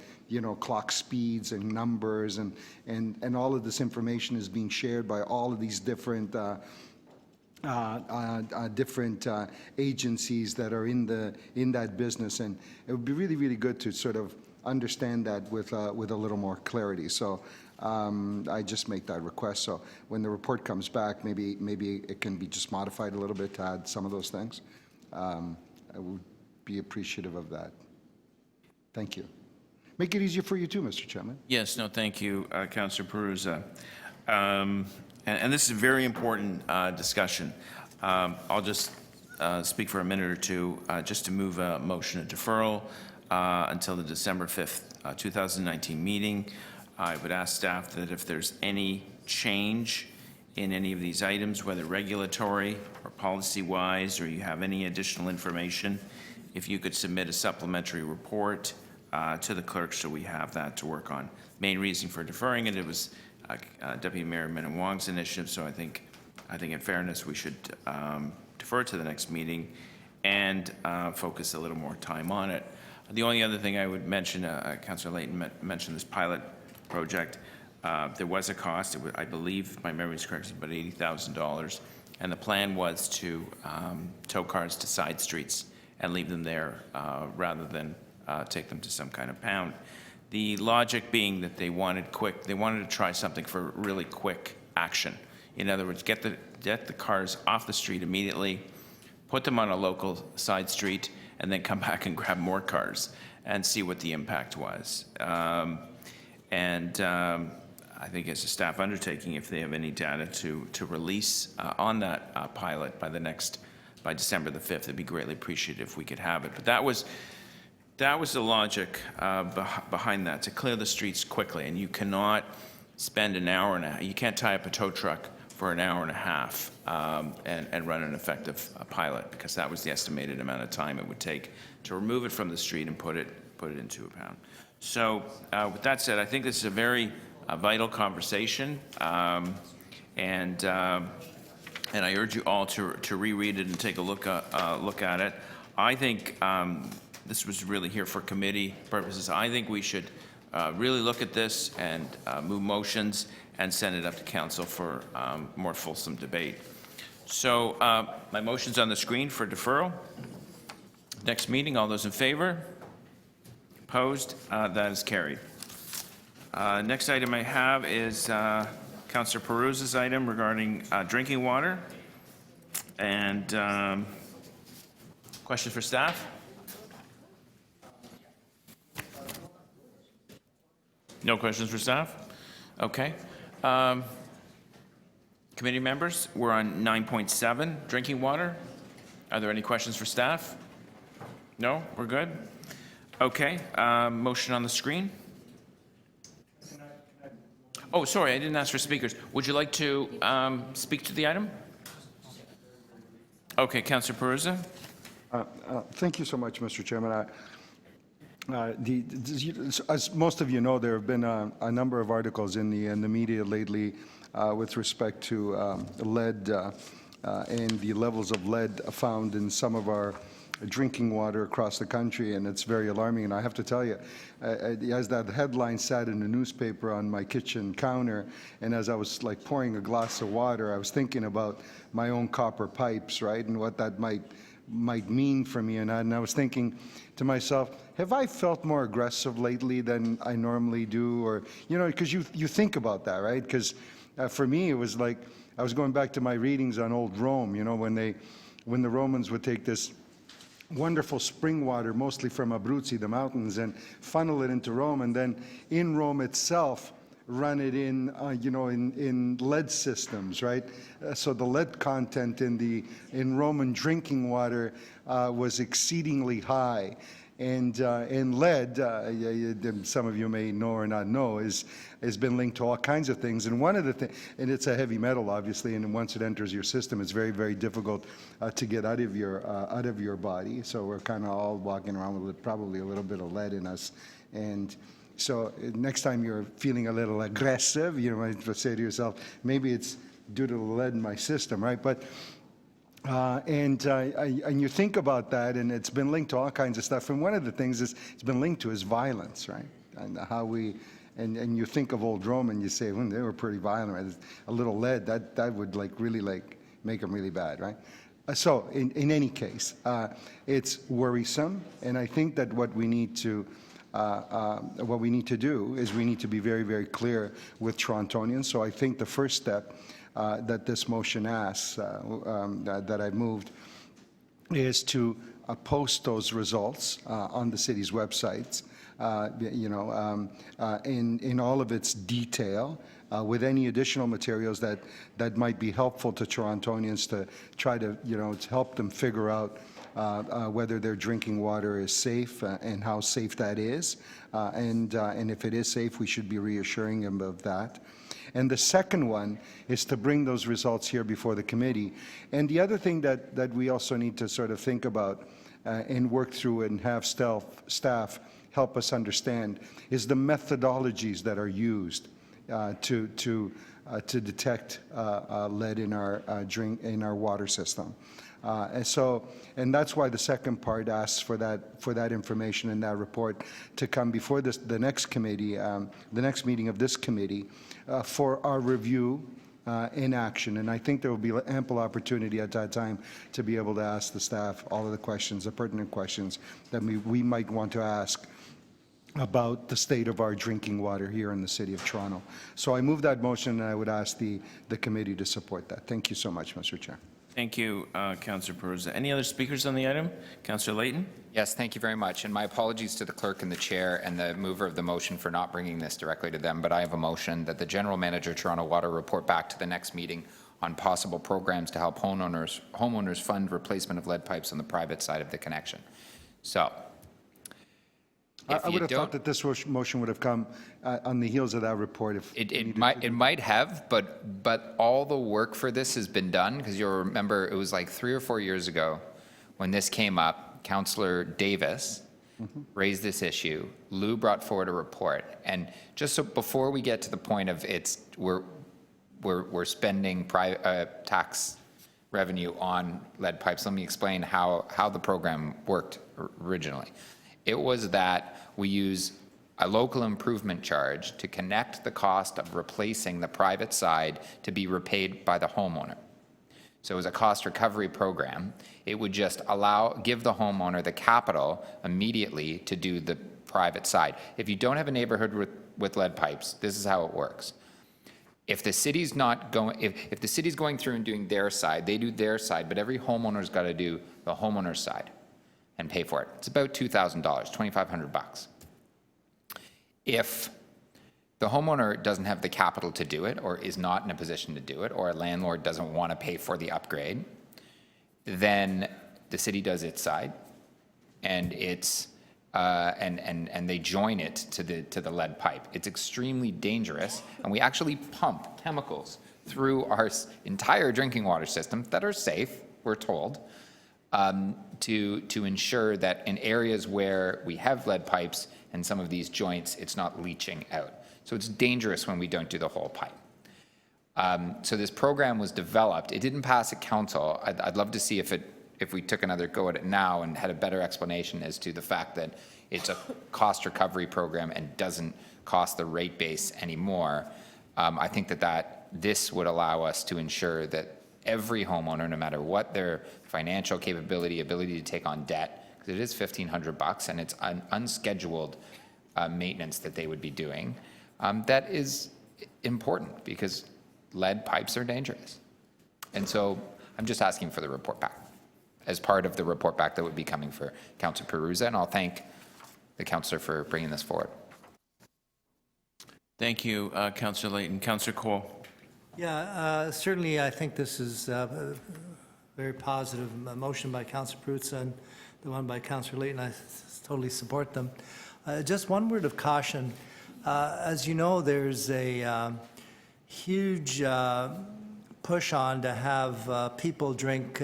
clock speeds and numbers, and all of this information is being shared by all of these different agencies that are in that business. And it would be really, really good to sort of understand that with a little more clarity. So I just make that request. So when the report comes back, maybe it can be just modified a little bit to add some of those things. I would be appreciative of that. Thank you. Make it easier for you too, Mr. Chairman. Yes, no, thank you, Councillor Peruzza. And this is a very important discussion. I'll just speak for a minute or two just to move a motion of deferral until the December 5th, 2019 meeting. I would ask staff that if there's any change in any of these items, whether regulatory or policy-wise, or you have any additional information, if you could submit a supplementary report to the clerk, so we have that to work on. Main reason for deferring it, it was Deputy Mayor Min Wong's initiative, so I think in fairness, we should defer to the next meeting and focus a little more time on it. The only other thing I would mention, Councillor Layton mentioned this pilot project. There was a cost, I believe, if my memory is correct, about $80,000, and the plan was to tow cars to side streets and leave them there rather than take them to some kind of pound. The logic being that they wanted to try something for really quick action. In other words, get the cars off the street immediately, put them on a local side street, and then come back and grab more cars and see what the impact was. I think as a staff undertaking, if they have any data to release on that pilot by December the 5th, it'd be greatly appreciated if we could have it. But that was the logic behind that, to clear the streets quickly. And you cannot spend an hour and a half, you can't tie up a tow truck for an hour and a half and run an effective pilot, because that was the estimated amount of time it would take to remove it from the street and put it into a pound. So with that said, I think this is a very vital conversation, and I urge you all to reread it and take a look at it. I think this was really here for committee purposes. I think we should really look at this and move motions and send it up to council for more fulsome debate. So my motion's on the screen for deferral. Next meeting, all those in favor? Opposed? That is carried. Next item I have is Councillor Perusa's item regarding drinking water. And questions for staff? No questions for staff? Okay. Committee members, we're on 9.7, drinking water. Are there any questions for staff? No? We're good? Okay. Motion on the screen. Oh, sorry, I didn't ask for speakers. Would you like to speak to the item? Okay, Councillor Perusa. Thank you so much, Mr. Chairman. As most of you know, there have been a number of articles in the media lately with respect to lead and the levels of lead found in some of our drinking water across the country, and it's very alarming. And I have to tell you, as that headline sat in the newspaper on my kitchen counter, and as I was like pouring a glass of water, I was thinking about my own copper pipes, right, and what that might mean for me. And I was thinking to myself, have I felt more aggressive lately than I normally do? Or, you know, because you think about that, right? Because for me, it was like I was going back to my readings on old Rome, you know, when the Romans would take this wonderful spring water, mostly from Abruzzi, the mountains, and funnel it into Rome, and then in Rome itself, run it in, in lead systems, right? So the lead content in Roman drinking water was exceedingly high. And lead, some of you may know or not know, has been linked to all kinds of things. And one of the things, and it's a heavy metal, obviously, and once it enters your system, it's very, very difficult to get out of your body. So we're kind of all walking around with probably a little bit of lead in us. And so next time you're feeling a little aggressive, you might say to yourself, maybe it's due to the lead in my system, right? But and you think about that, and it's been linked to all kinds of stuff. And one of the things it's been linked to is violence, right? And how and you think of old Rome, and you say, well, they were pretty violent. Right? A little lead, that would really make them really bad, right? So in any case, it's worrisome, and I think that what we need to do is we need to be very, very clear with Torontonians. So I think the first step that this motion asks, that I moved, is to post those results on the city's websites, in all of its detail, with any additional materials that might be helpful to Torontonians to try to, to help them figure out whether their drinking water is safe and how safe that is. And if it is safe, we should be reassuring them of that. And the second one is to bring those results here before the committee. And the other thing that we also need to sort of think about and work through and have staff help us understand is the methodologies that are used to detect lead in our water system. And that's why the second part asks for that information in that report to come before the next committee, the next meeting of this committee, for our review in action. And I think there will be ample opportunity at that time to be able to ask the staff all of the questions, the pertinent questions that we might want to ask about the state of our drinking water here in the City of Toronto. So I move that motion, and I would ask the committee to support that. Thank you so much, Mr. Chair. Thank you, Councillor Perusa. Any other speakers on the item? Councillor Layton? Yes, thank you very much. And my apologies to the clerk and the chair and the mover of the motion for not bringing this directly to them, but I have a motion that the General Manager, Toronto Water, report back to the next meeting on possible programs to help homeowners fund replacement of lead pipes on the private side of the connection. So, I would have thought that this motion would have come on the heels of that report. If it might have, but all the work for this has been done, because you'll remember it was like 3 or 4 years ago when this came up. Councillor Davis raised this issue. Lou brought forward a report, and just so before we get to the point of we're spending tax revenue on lead pipes, let me explain how the program worked originally. It was that we use a local improvement charge to connect the cost of replacing the private side to be repaid by the homeowner. So it was a cost recovery program. It would just give the homeowner the capital immediately to do the private side. If you don't have a neighborhood with lead pipes, this is how it works. If the city's not going, if the city's going through and doing their side, they do their side, but every homeowner's got to do the homeowner's side and pay for it. It's about $2,000, $2,500. If the homeowner doesn't have the capital to do it, or is not in a position to do it, or a landlord doesn't want to pay for the upgrade, then the city does its side, and it's and they join it to the lead pipe. It's extremely dangerous, and we actually pump chemicals through our entire drinking water system that are safe, we're told, to ensure that in areas where we have lead pipes and some of these joints, it's not leaching out. So it's dangerous when we don't do the whole pipe. So this program was developed. It didn't pass at council. I'd love to see if we took another go at it now and had a better explanation as to the fact that it's a cost recovery program and doesn't cost the rate base anymore. I think that this would allow us to ensure that every homeowner, no matter what their financial capability, ability to take on debt, because it is $1,500 and it's an unscheduled maintenance that they would be doing, that is important because lead pipes are dangerous. And so I'm just asking for the report back as part of the report back that would be coming for Councillor Perusa, and I'll thank the councillor for bringing this forward. Thank you, Councillor Layton. Councillor Cole. Yeah, certainly I think this is a very positive motion by Councillor Perusa and the one by Councillor Layton. I totally support them. Just one word of caution. As you know, there's a huge push on to have people drink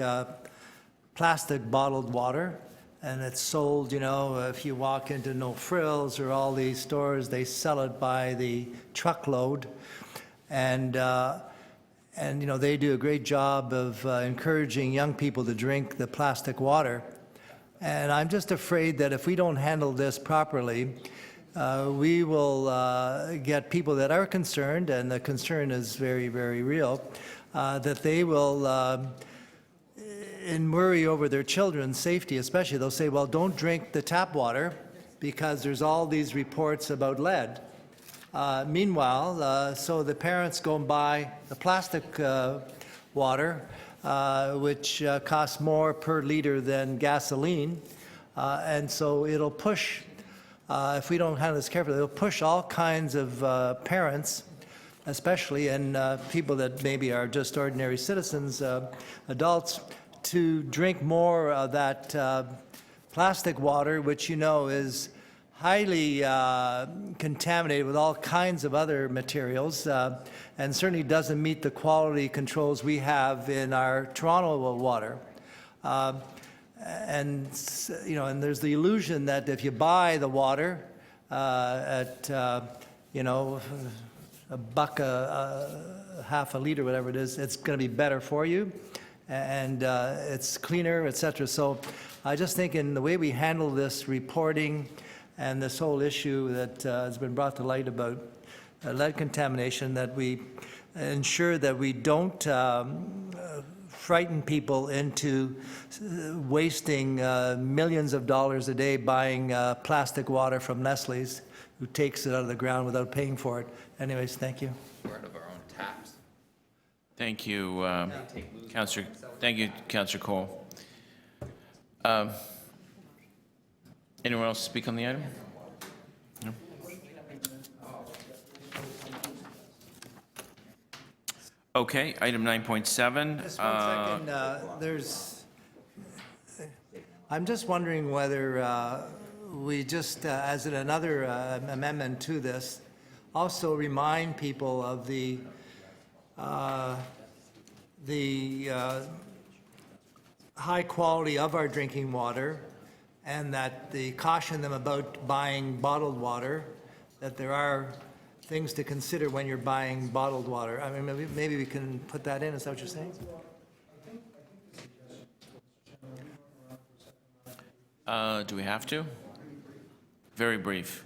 plastic bottled water, and it's sold, you know, if you walk into No Frills or all these stores, they sell it by the truckload. And you know, they do a great job of encouraging young people to drink the plastic water. And I'm just afraid that if we don't handle this properly, we will get people that are concerned, and the concern is very, very real, that they will worry over their children's safety, especially. They'll say, well, don't drink the tap water because there's all these reports about lead. Meanwhile, so the parents go and buy the plastic water, which costs more per liter than gasoline, and so it'll push, if we don't handle this carefully, it'll push all kinds of parents, especially, and people that maybe are just ordinary citizens, adults, to drink more of that plastic water, which you know is highly contaminated with all kinds of other materials, and certainly doesn't meet the quality controls we have in our Toronto water. And, and there's the illusion that if you buy the water at, a buck, half a liter, whatever it is, it's going to be better for you, and it's cleaner, et cetera. So I just think in the way we handle this reporting and this whole issue that has been brought to light about lead contamination, that we ensure that we don't frighten people into wasting millions of dollars a day buying plastic water from Nestle's, who takes it out of the ground without paying for it. Anyways, thank you. We're out of our own taps. Thank you, Councillor. Thank you, Councillor Cole. Anyone else speak on the item? No? Okay, item 9.7. Just one second, I'm just wondering whether we just, as in another amendment to this, also remind people of the high quality of our drinking water, and that they caution them about buying bottled water, that there are things to consider when you're buying bottled water. I mean, maybe we can put that in, is that what you're saying? Do we have to? Very brief.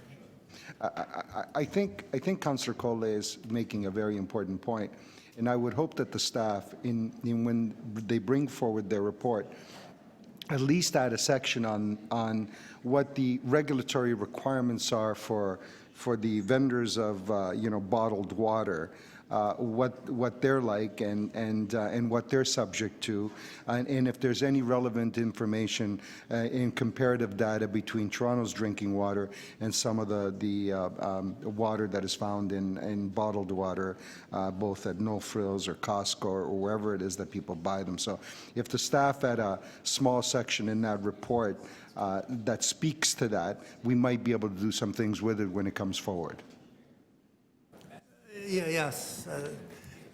I think Councillor Cole is making a very important point, and I would hope that the staff, when they bring forward their report, at least add a section on what the regulatory requirements are for the vendors of bottled water, what they're like and what they're subject to, and if there's any relevant information in comparative data between Toronto's drinking water and some of the water that is found in bottled water, both at No Frills or Costco or wherever it is that people buy them. So if the staff had a small section in that report that speaks to that, we might be able to do some things with it when it comes forward. Yeah, yes,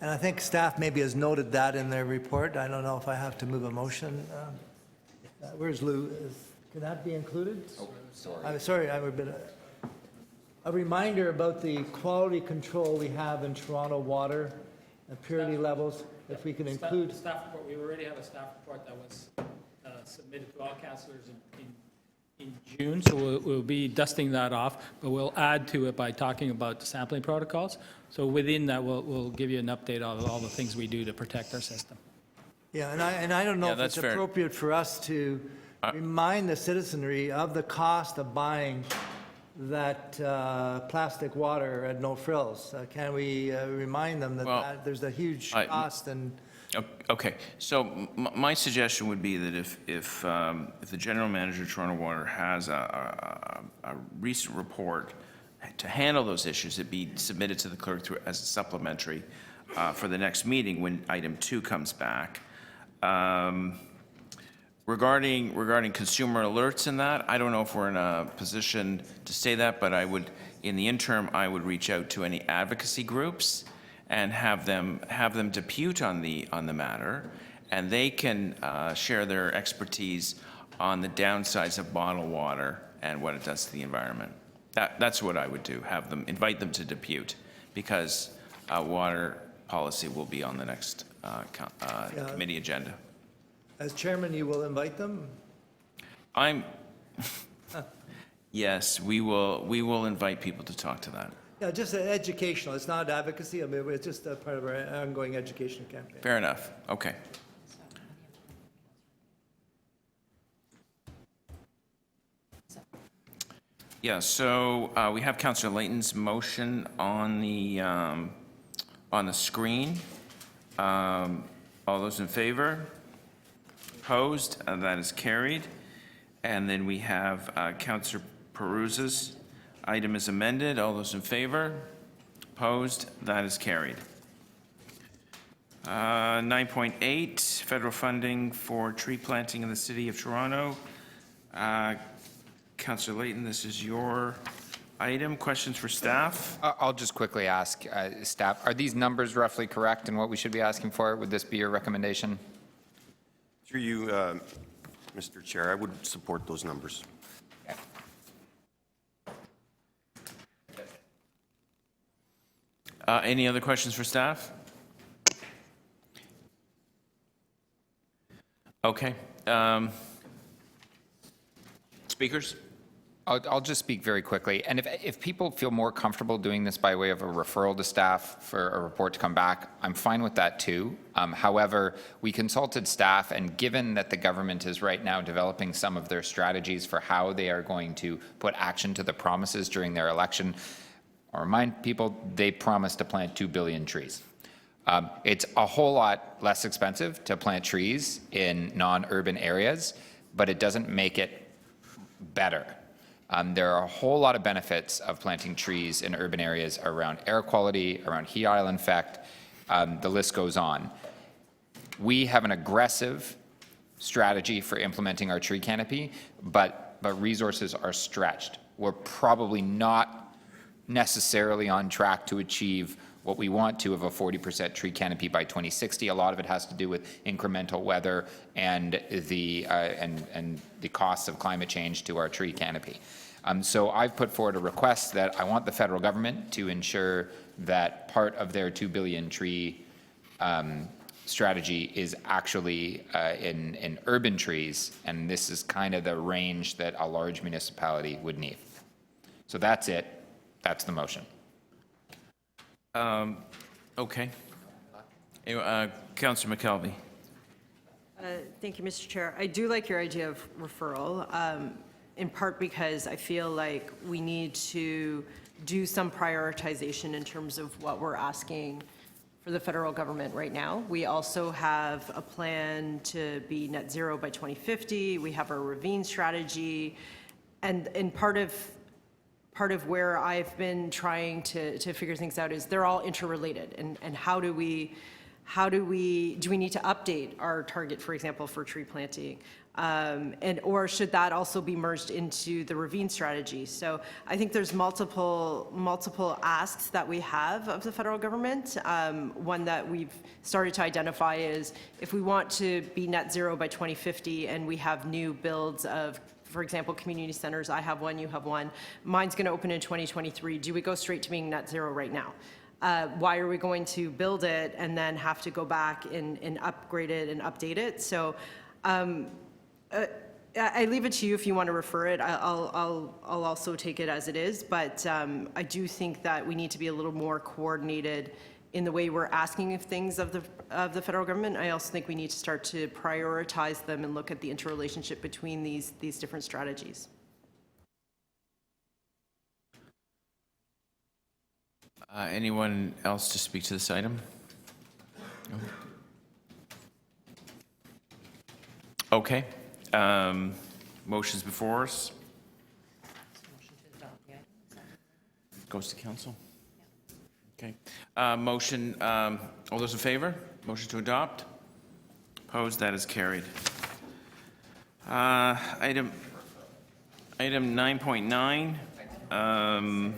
and I think staff maybe has noted that in their report. I don't know if I have to move a motion. Where's Lou? Can that be included? Oh, sorry. I'm sorry, I'm a bit. A reminder about the quality control we have in Toronto water, and purity levels, if we can include. Staff report, we already have a staff report that was submitted to all councillors in June, so we'll be dusting that off, but we'll add to it by talking about the sampling protocols. So within that, we'll give you an update on all the things we do to protect our system. Yeah, and I don't know Yeah, if that's it's fair. appropriate for us to remind the citizenry of the cost of buying that plastic water at No Frills. Can we remind them that, Well, there's a huge I- cost and. Okay, so my suggestion would be that if the general manager of Toronto Water has a recent report to handle those issues, it be submitted to the clerk as a supplementary for the next meeting when item 2 comes back. Regarding consumer alerts and that, I don't know if we're in a position to say that, but in the interim, I would reach out to any advocacy groups and have them depute on the matter, and they can share their expertise on the downsides of bottled water and what it does to the environment. That's what I would do. Invite them to depute, because water policy will be on the next committee agenda. As chairman, you will invite them? Yes, we will invite people to talk to that. Yeah, just educational. It's not advocacy. I mean, it's just a part of our ongoing education campaign. Fair enough. Okay. Yeah, so we have Councillor Layton's motion on the screen. All those in favor? Opposed? That is carried. And then we have Councillor Perusa's item is amended. All those in favor? Opposed? That is carried. 9.8, federal funding for tree planting in the City of Toronto. Councillor Layton, this is your item. Questions for staff? I'll just quickly ask staff, are these numbers roughly correct in what we should be asking for? Would this be your recommendation? Through you, Mr. Chair. I would support those numbers. Any other questions for staff? Okay. Speakers? I'll just speak very quickly. And if people feel more comfortable doing this by way of a referral to staff for a report to come back, I'm fine with that too. However, we consulted staff, and given that the government is right now developing some of their strategies for how they are going to put action to the promises during their election, I'll remind people they promised to plant 2 billion trees. It's a whole lot less expensive to plant trees in non-urban areas, but it doesn't make it better. There are a whole lot of benefits of planting trees in urban areas around air quality, around heat island effect, the list goes on. We have an aggressive strategy for implementing our tree canopy, but resources are stretched. We're probably not necessarily on track to achieve what we want to of a 40% tree canopy by 2060. A lot of it has to do with incremental weather and the costs of climate change to our tree canopy. So I've put forward a request that I want the federal government to ensure that part of their 2 billion tree strategy is actually in urban trees, and this is kind of the range that a large municipality would need. So that's it. That's the motion. Okay. Councillor McKelvey. Thank you, Mr. Chair. I do like your idea of referral, in part because I feel like we need to do some prioritization in terms of what we're asking for the federal government right now. We also have a plan to be net zero by 2050. We have our ravine strategy, and part of where I've been trying to figure things out is they're all interrelated, and do we need to update our target, for example, for tree planting, or should that also be merged into the ravine strategy? So I think there's multiple asks that we have of the federal government. One that we've started to identify is if we want to be net zero by 2050 and we have new builds of, for example, community centers, I have one, you have one, mine's going to open in 2023. Do we go straight to being net zero right now? Why are we going to build it and then have to go back and upgrade it and update it? So I leave it to you if you want to refer it. I'll also take it as it is, but I do think that we need to be a little more coordinated in the way we're asking of things of the federal government. I also think we need to start to prioritize them and look at the interrelationship between these different strategies. Anyone else to speak to this item? No? Okay. Motions before us. Goes to council. Okay. Motion, all those in favor? Motion to adopt? Opposed? That is carried. Item 9.9,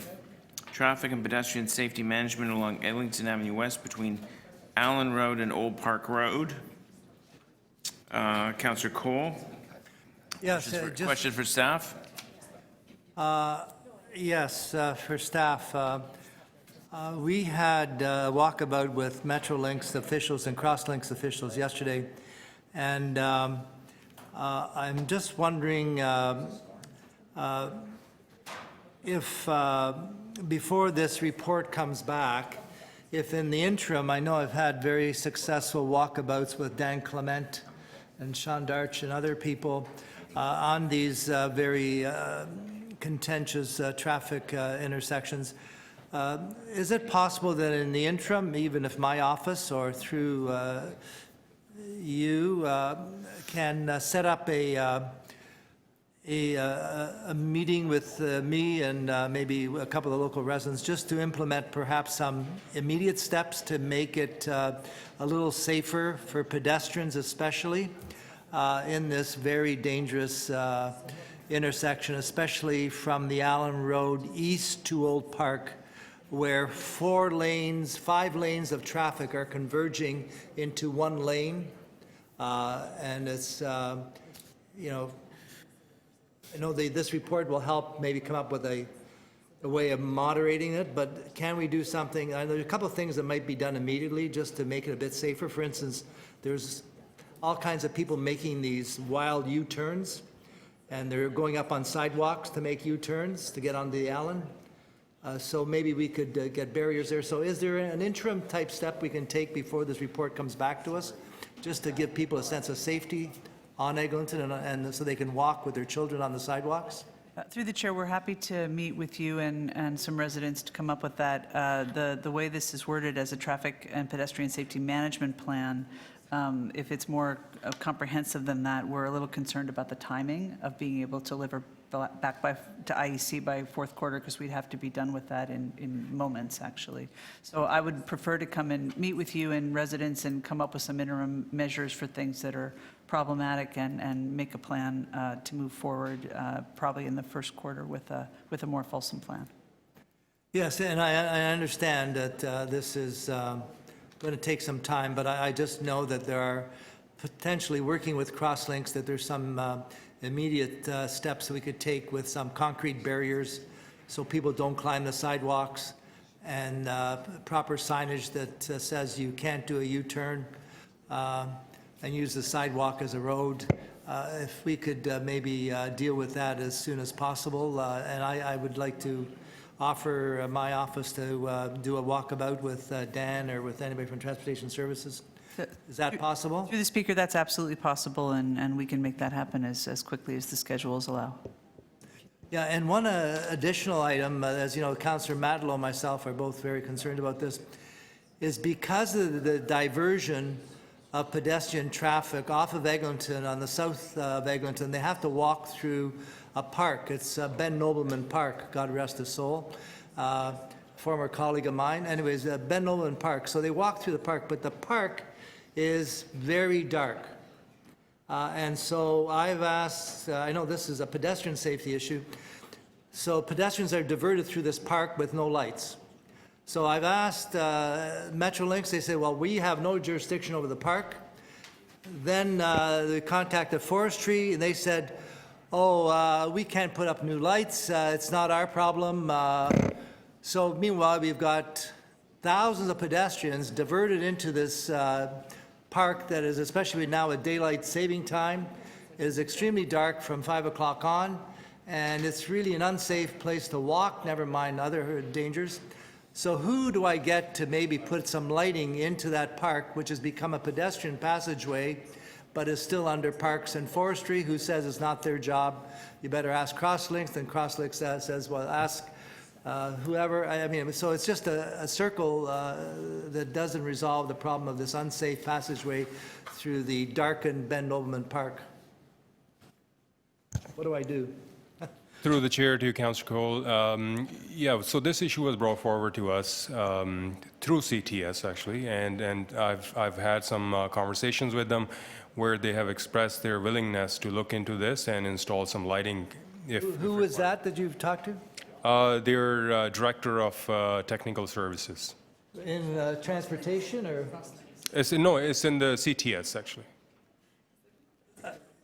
traffic and pedestrian safety management along Eglinton Avenue West between Allen Road and Old Park Road. Councillor Cole. Yes. Question for staff? Yes, for staff. We had a walkabout with Metrolinx officials and Crosslinx officials yesterday, and I'm just wondering if before this report comes back, if in the interim, I know I've had very successful walkabouts with Dan Clement and Sean Darch and other people on these very contentious traffic intersections. Is it possible that in the interim, even if my office or through you can set up a meeting with me and maybe a couple of local residents just to implement perhaps some immediate steps to make it a little safer for pedestrians especially in this very dangerous intersection, especially from the Allen Road east to Old Park, where 5 lanes of traffic are converging into one lane, and you know, I know this report will help maybe come up with a way of moderating it, but can we do something? I know there's a couple of things that might be done immediately just to make it a bit safer. For instance, there's all kinds of people making these wild U-turns, and they're going up on sidewalks to make U-turns to get onto the Allen. So maybe we could get barriers there. So is there an interim type step we can take before this report comes back to us, just to give people a sense of safety on Eglinton and so they can walk with their children on the sidewalks? Through the chair, we're happy to meet with you and some residents to come up with that. The way this is worded as a traffic and pedestrian safety management plan, if it's more comprehensive than that, we're a little concerned about the timing of being able to deliver back to IEC by fourth quarter, because we'd have to be done with that in moments, actually. So I would prefer to come and meet with you and residents and come up with some interim measures for things that are problematic and make a plan to move forward, probably in the first quarter with a more fulsome plan. Yes, and I understand that this is going to take some time, but I just know that there are potentially, working with Crosslinx, that there's some immediate steps that we could take with some concrete barriers so people don't climb the sidewalks, and proper signage that says you can't do a U-turn and use the sidewalk as a road. If we could maybe deal with that as soon as possible, and I would like to offer my office to do a walkabout with Dan or with anybody from Transportation Services. Is that possible? Through the speaker, that's absolutely possible, and we can make that happen as quickly as the schedules allow. Yeah, and one additional item, as you know, Councillor Matlow and myself are both very concerned about this, is because of the diversion of pedestrian traffic off of Eglinton on the south of Eglinton, they have to walk through a park. It's Ben Nobleman Park, God rest his soul, former colleague of mine. Anyways, Ben Nobleman Park. So they walk through the park, but the park is very dark. And so I've asked, I know this is a pedestrian safety issue, so pedestrians are diverted through this park with no lights. So I've asked Metrolinx, they say, well, we have no jurisdiction over the park. Then they contacted Forestry, and they said, oh, we can't put up new lights, it's not our problem. So meanwhile, we've got thousands of pedestrians diverted into this park that is, especially now at daylight saving time, is extremely dark from 5 o'clock on, and it's really an unsafe place to walk, never mind other dangers. So who do I get to maybe put some lighting into that park, which has become a pedestrian passageway, but is still under Parks and Forestry, who says it's not their job? You better ask Crosslinx, and Crosslinx says, well, ask whoever. I mean, so it's just a circle that doesn't resolve the problem of this unsafe passageway through the darkened Ben Nobleman Park. What do I do? Through the chair to Councillor Cole, yeah, so this issue was brought forward to us through CTS actually, and I've had some conversations with them where they have expressed their willingness to look into this and install some lighting. Who is that you've talked to? Their Director of Technical Services. In transportation, or? It's in the CTS actually.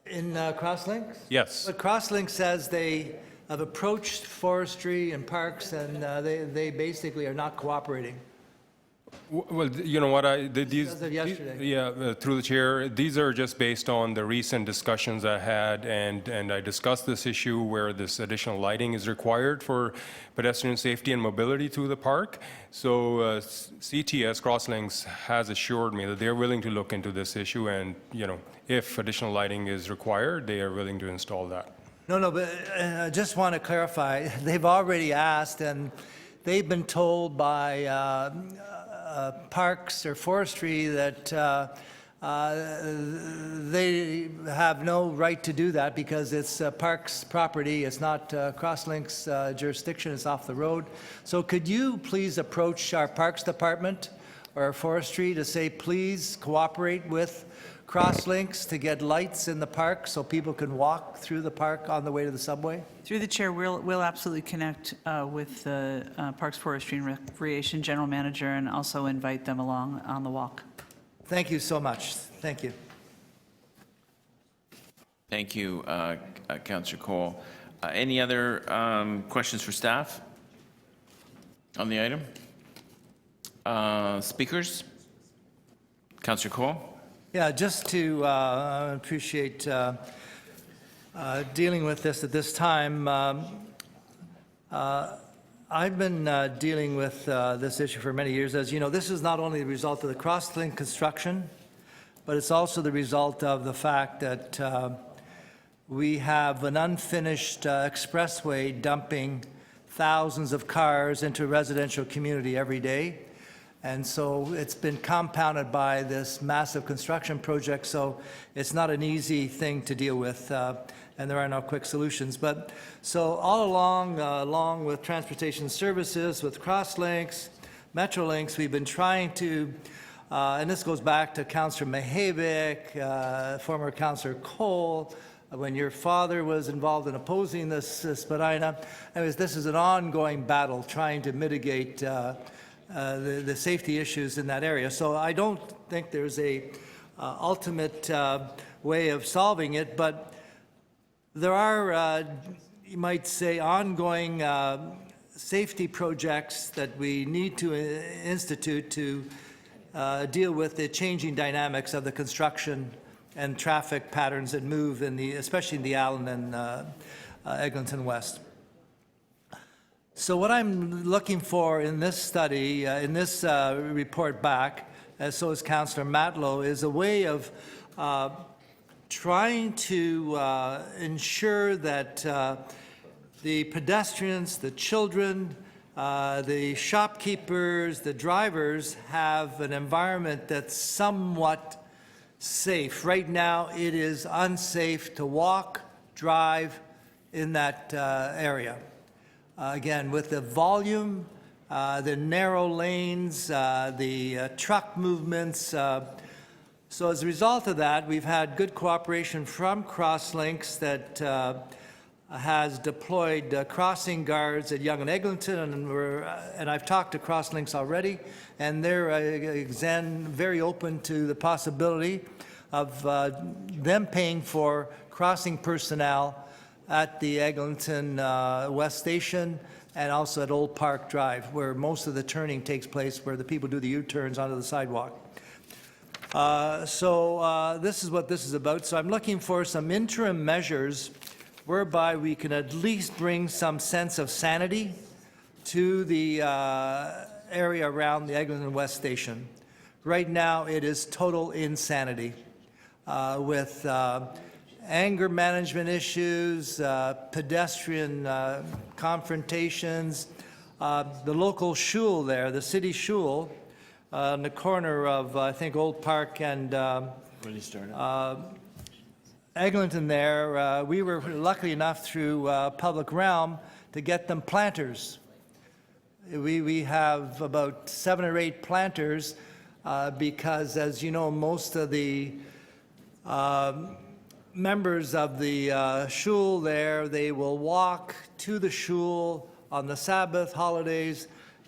In Crosslinx? Yes. But Crosslinx says they have approached Forestry and Parks, and they basically are not cooperating. Well, you know what, As of yesterday. yeah, through the chair, these are just based on the recent discussions I had, and I discussed this issue where this additional lighting is required for pedestrian safety and mobility through the park. So CTS, Crosslinx, has assured me that they're willing to look into this issue, and, you know, if additional lighting is required, they are willing to install that. No, but I just want to clarify, they've already asked, and they've been told by Parks or Forestry that they have no right to do that because it's Parks property, it's not Crosslinx jurisdiction, it's off the road. So could you please approach our Parks Department or Forestry to say, please cooperate with Crosslinx to get lights in the park so people can walk through the park on the way to the subway? Through the chair, we'll absolutely connect with the Parks, Forestry, and Recreation General Manager and also invite them along on the walk. Thank you so much. Thank you. Thank you, Councillor Cole. Any other questions for staff on the item? Speakers? Councillor Cole? Yeah, just to appreciate dealing with this at this time. I've been dealing with this issue for many years. As you know, this is not only the result of the Crosslinx construction, but it's also the result of the fact that we have an unfinished expressway dumping thousands of cars into a residential community every day. And so it's been compounded by this massive construction project, so it's not an easy thing to deal with, and there are no quick solutions. But so all along with transportation services, with Crosslinx, Metrolinx, we've been trying to, and this goes back to Councillor Mihevik, former Councillor Cole, when your father was involved in opposing this Spadina. Anyways, this is an ongoing battle trying to mitigate the safety issues in that area. So I don't think there's a ultimate way of solving it, but there are, you might say, ongoing safety projects that we need to institute to deal with the changing dynamics of the construction and traffic patterns that move in the, especially in the Allen and Eglinton West. So what I'm looking for in this study, in this report back, as so is Councillor Matlow, is a way of trying to ensure that the pedestrians, the children, the shopkeepers, the drivers have an environment that's somewhat safe. Right now, it is unsafe to walk, drive in that area. Again, with the volume, the narrow lanes, the truck movements. So as a result of that, we've had good cooperation from Crosslinx that has deployed crossing guards at Yonge and Eglinton, and I've talked to Crosslinx already, and they're very open to the possibility of them paying for crossing personnel at the Eglinton West Station and also at Old Park Drive, where most of the turning takes place, where the people do the U-turns onto the sidewalk. So this is what this is about. So I'm looking for some interim measures whereby we can at least bring some sense of sanity to the area around the Eglinton West Station. Right now, it is total insanity with anger management issues, pedestrian confrontations. The local shul there, the city shul, on the corner of, I think, Old Park and Eglinton there, we were lucky enough through Public Realm to get them planters. We have about 7 or 8 planters because, as you know, most of the members of the shul there, they will walk to the shul on the Sabbath, holidays,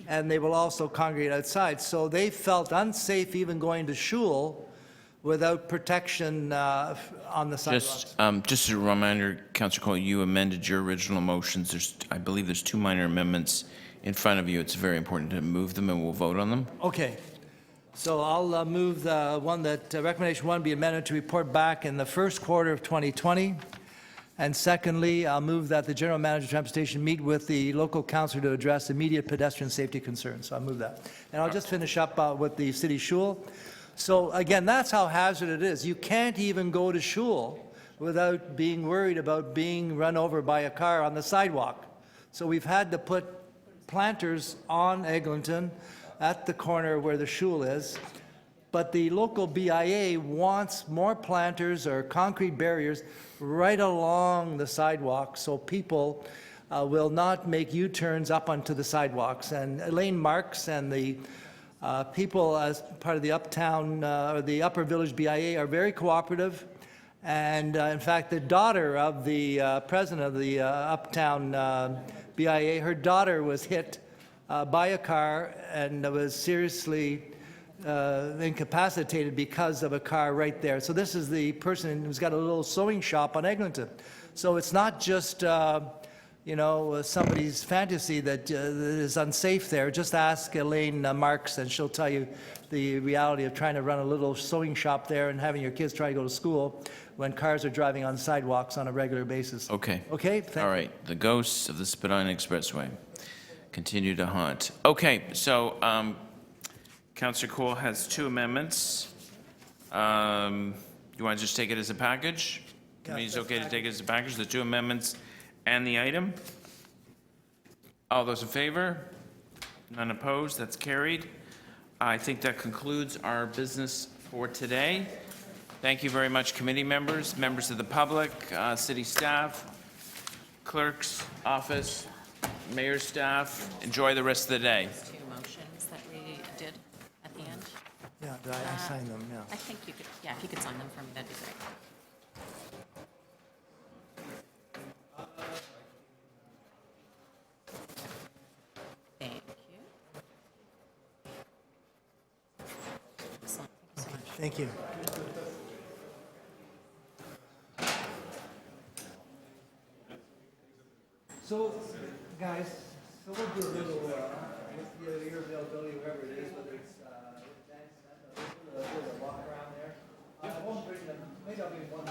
and they will also congregate outside. So they felt unsafe even going to shul without protection on the sidewalks. Just a reminder, Councillor Cole, you amended your original motions. I believe there's 2 minor amendments in front of you. It's very important to move them, and we'll vote on them. Okay. So I'll move the one that recommendation 1 be amended to report back in the first quarter of 2020. And secondly, I'll move that the General Manager of Transportation meet with the local council to address immediate pedestrian safety concerns. So I'll move that. And I'll just finish up with the city shul. So again, that's how hazardous it is. You can't even go to shul without being worried about being run over by a car on the sidewalk. So we've had to put planters on Eglinton at the corner where the shul is. But the local BIA wants more planters or concrete barriers right along the sidewalk so people will not make U-turns up onto the sidewalks. And Elaine Marks and the people as part of the Uptown or the Upper Village BIA are very cooperative. And in fact, the daughter of the president of the Uptown BIA, her daughter was hit by a car and was seriously incapacitated because of a car right there. So this is the person who's got a little sewing shop on Eglinton. So it's not just, somebody's fantasy that is unsafe there. Just ask Elaine Marks, and she'll tell you the reality of trying to run a little sewing shop there and having your kids try to go to school when cars are driving on sidewalks on a regular basis. Okay. Okay? All right, the ghosts of the Spadina Expressway continue to haunt. Okay, so Councillor Cole has two amendments. You want to just take it as a package? Committee's okay to take it as a package, the two amendments and the item? All those in favor? None opposed, that's carried. I think that concludes our business for today. Thank you very much, committee members, members of the public, city staff, clerk's office, mayor's staff. Enjoy the rest of the day. Two motions that we did at the end. Yeah, did I sign them? Yeah. I think you could, yeah, if you could sign them for me, that'd be great. Thank you. Excellent. Thank you so much. Thank you. So, guys, so we'll do a little, with your availability, wherever it is, whether it's, a walk around there. I won't bring them, maybe I'll bring one.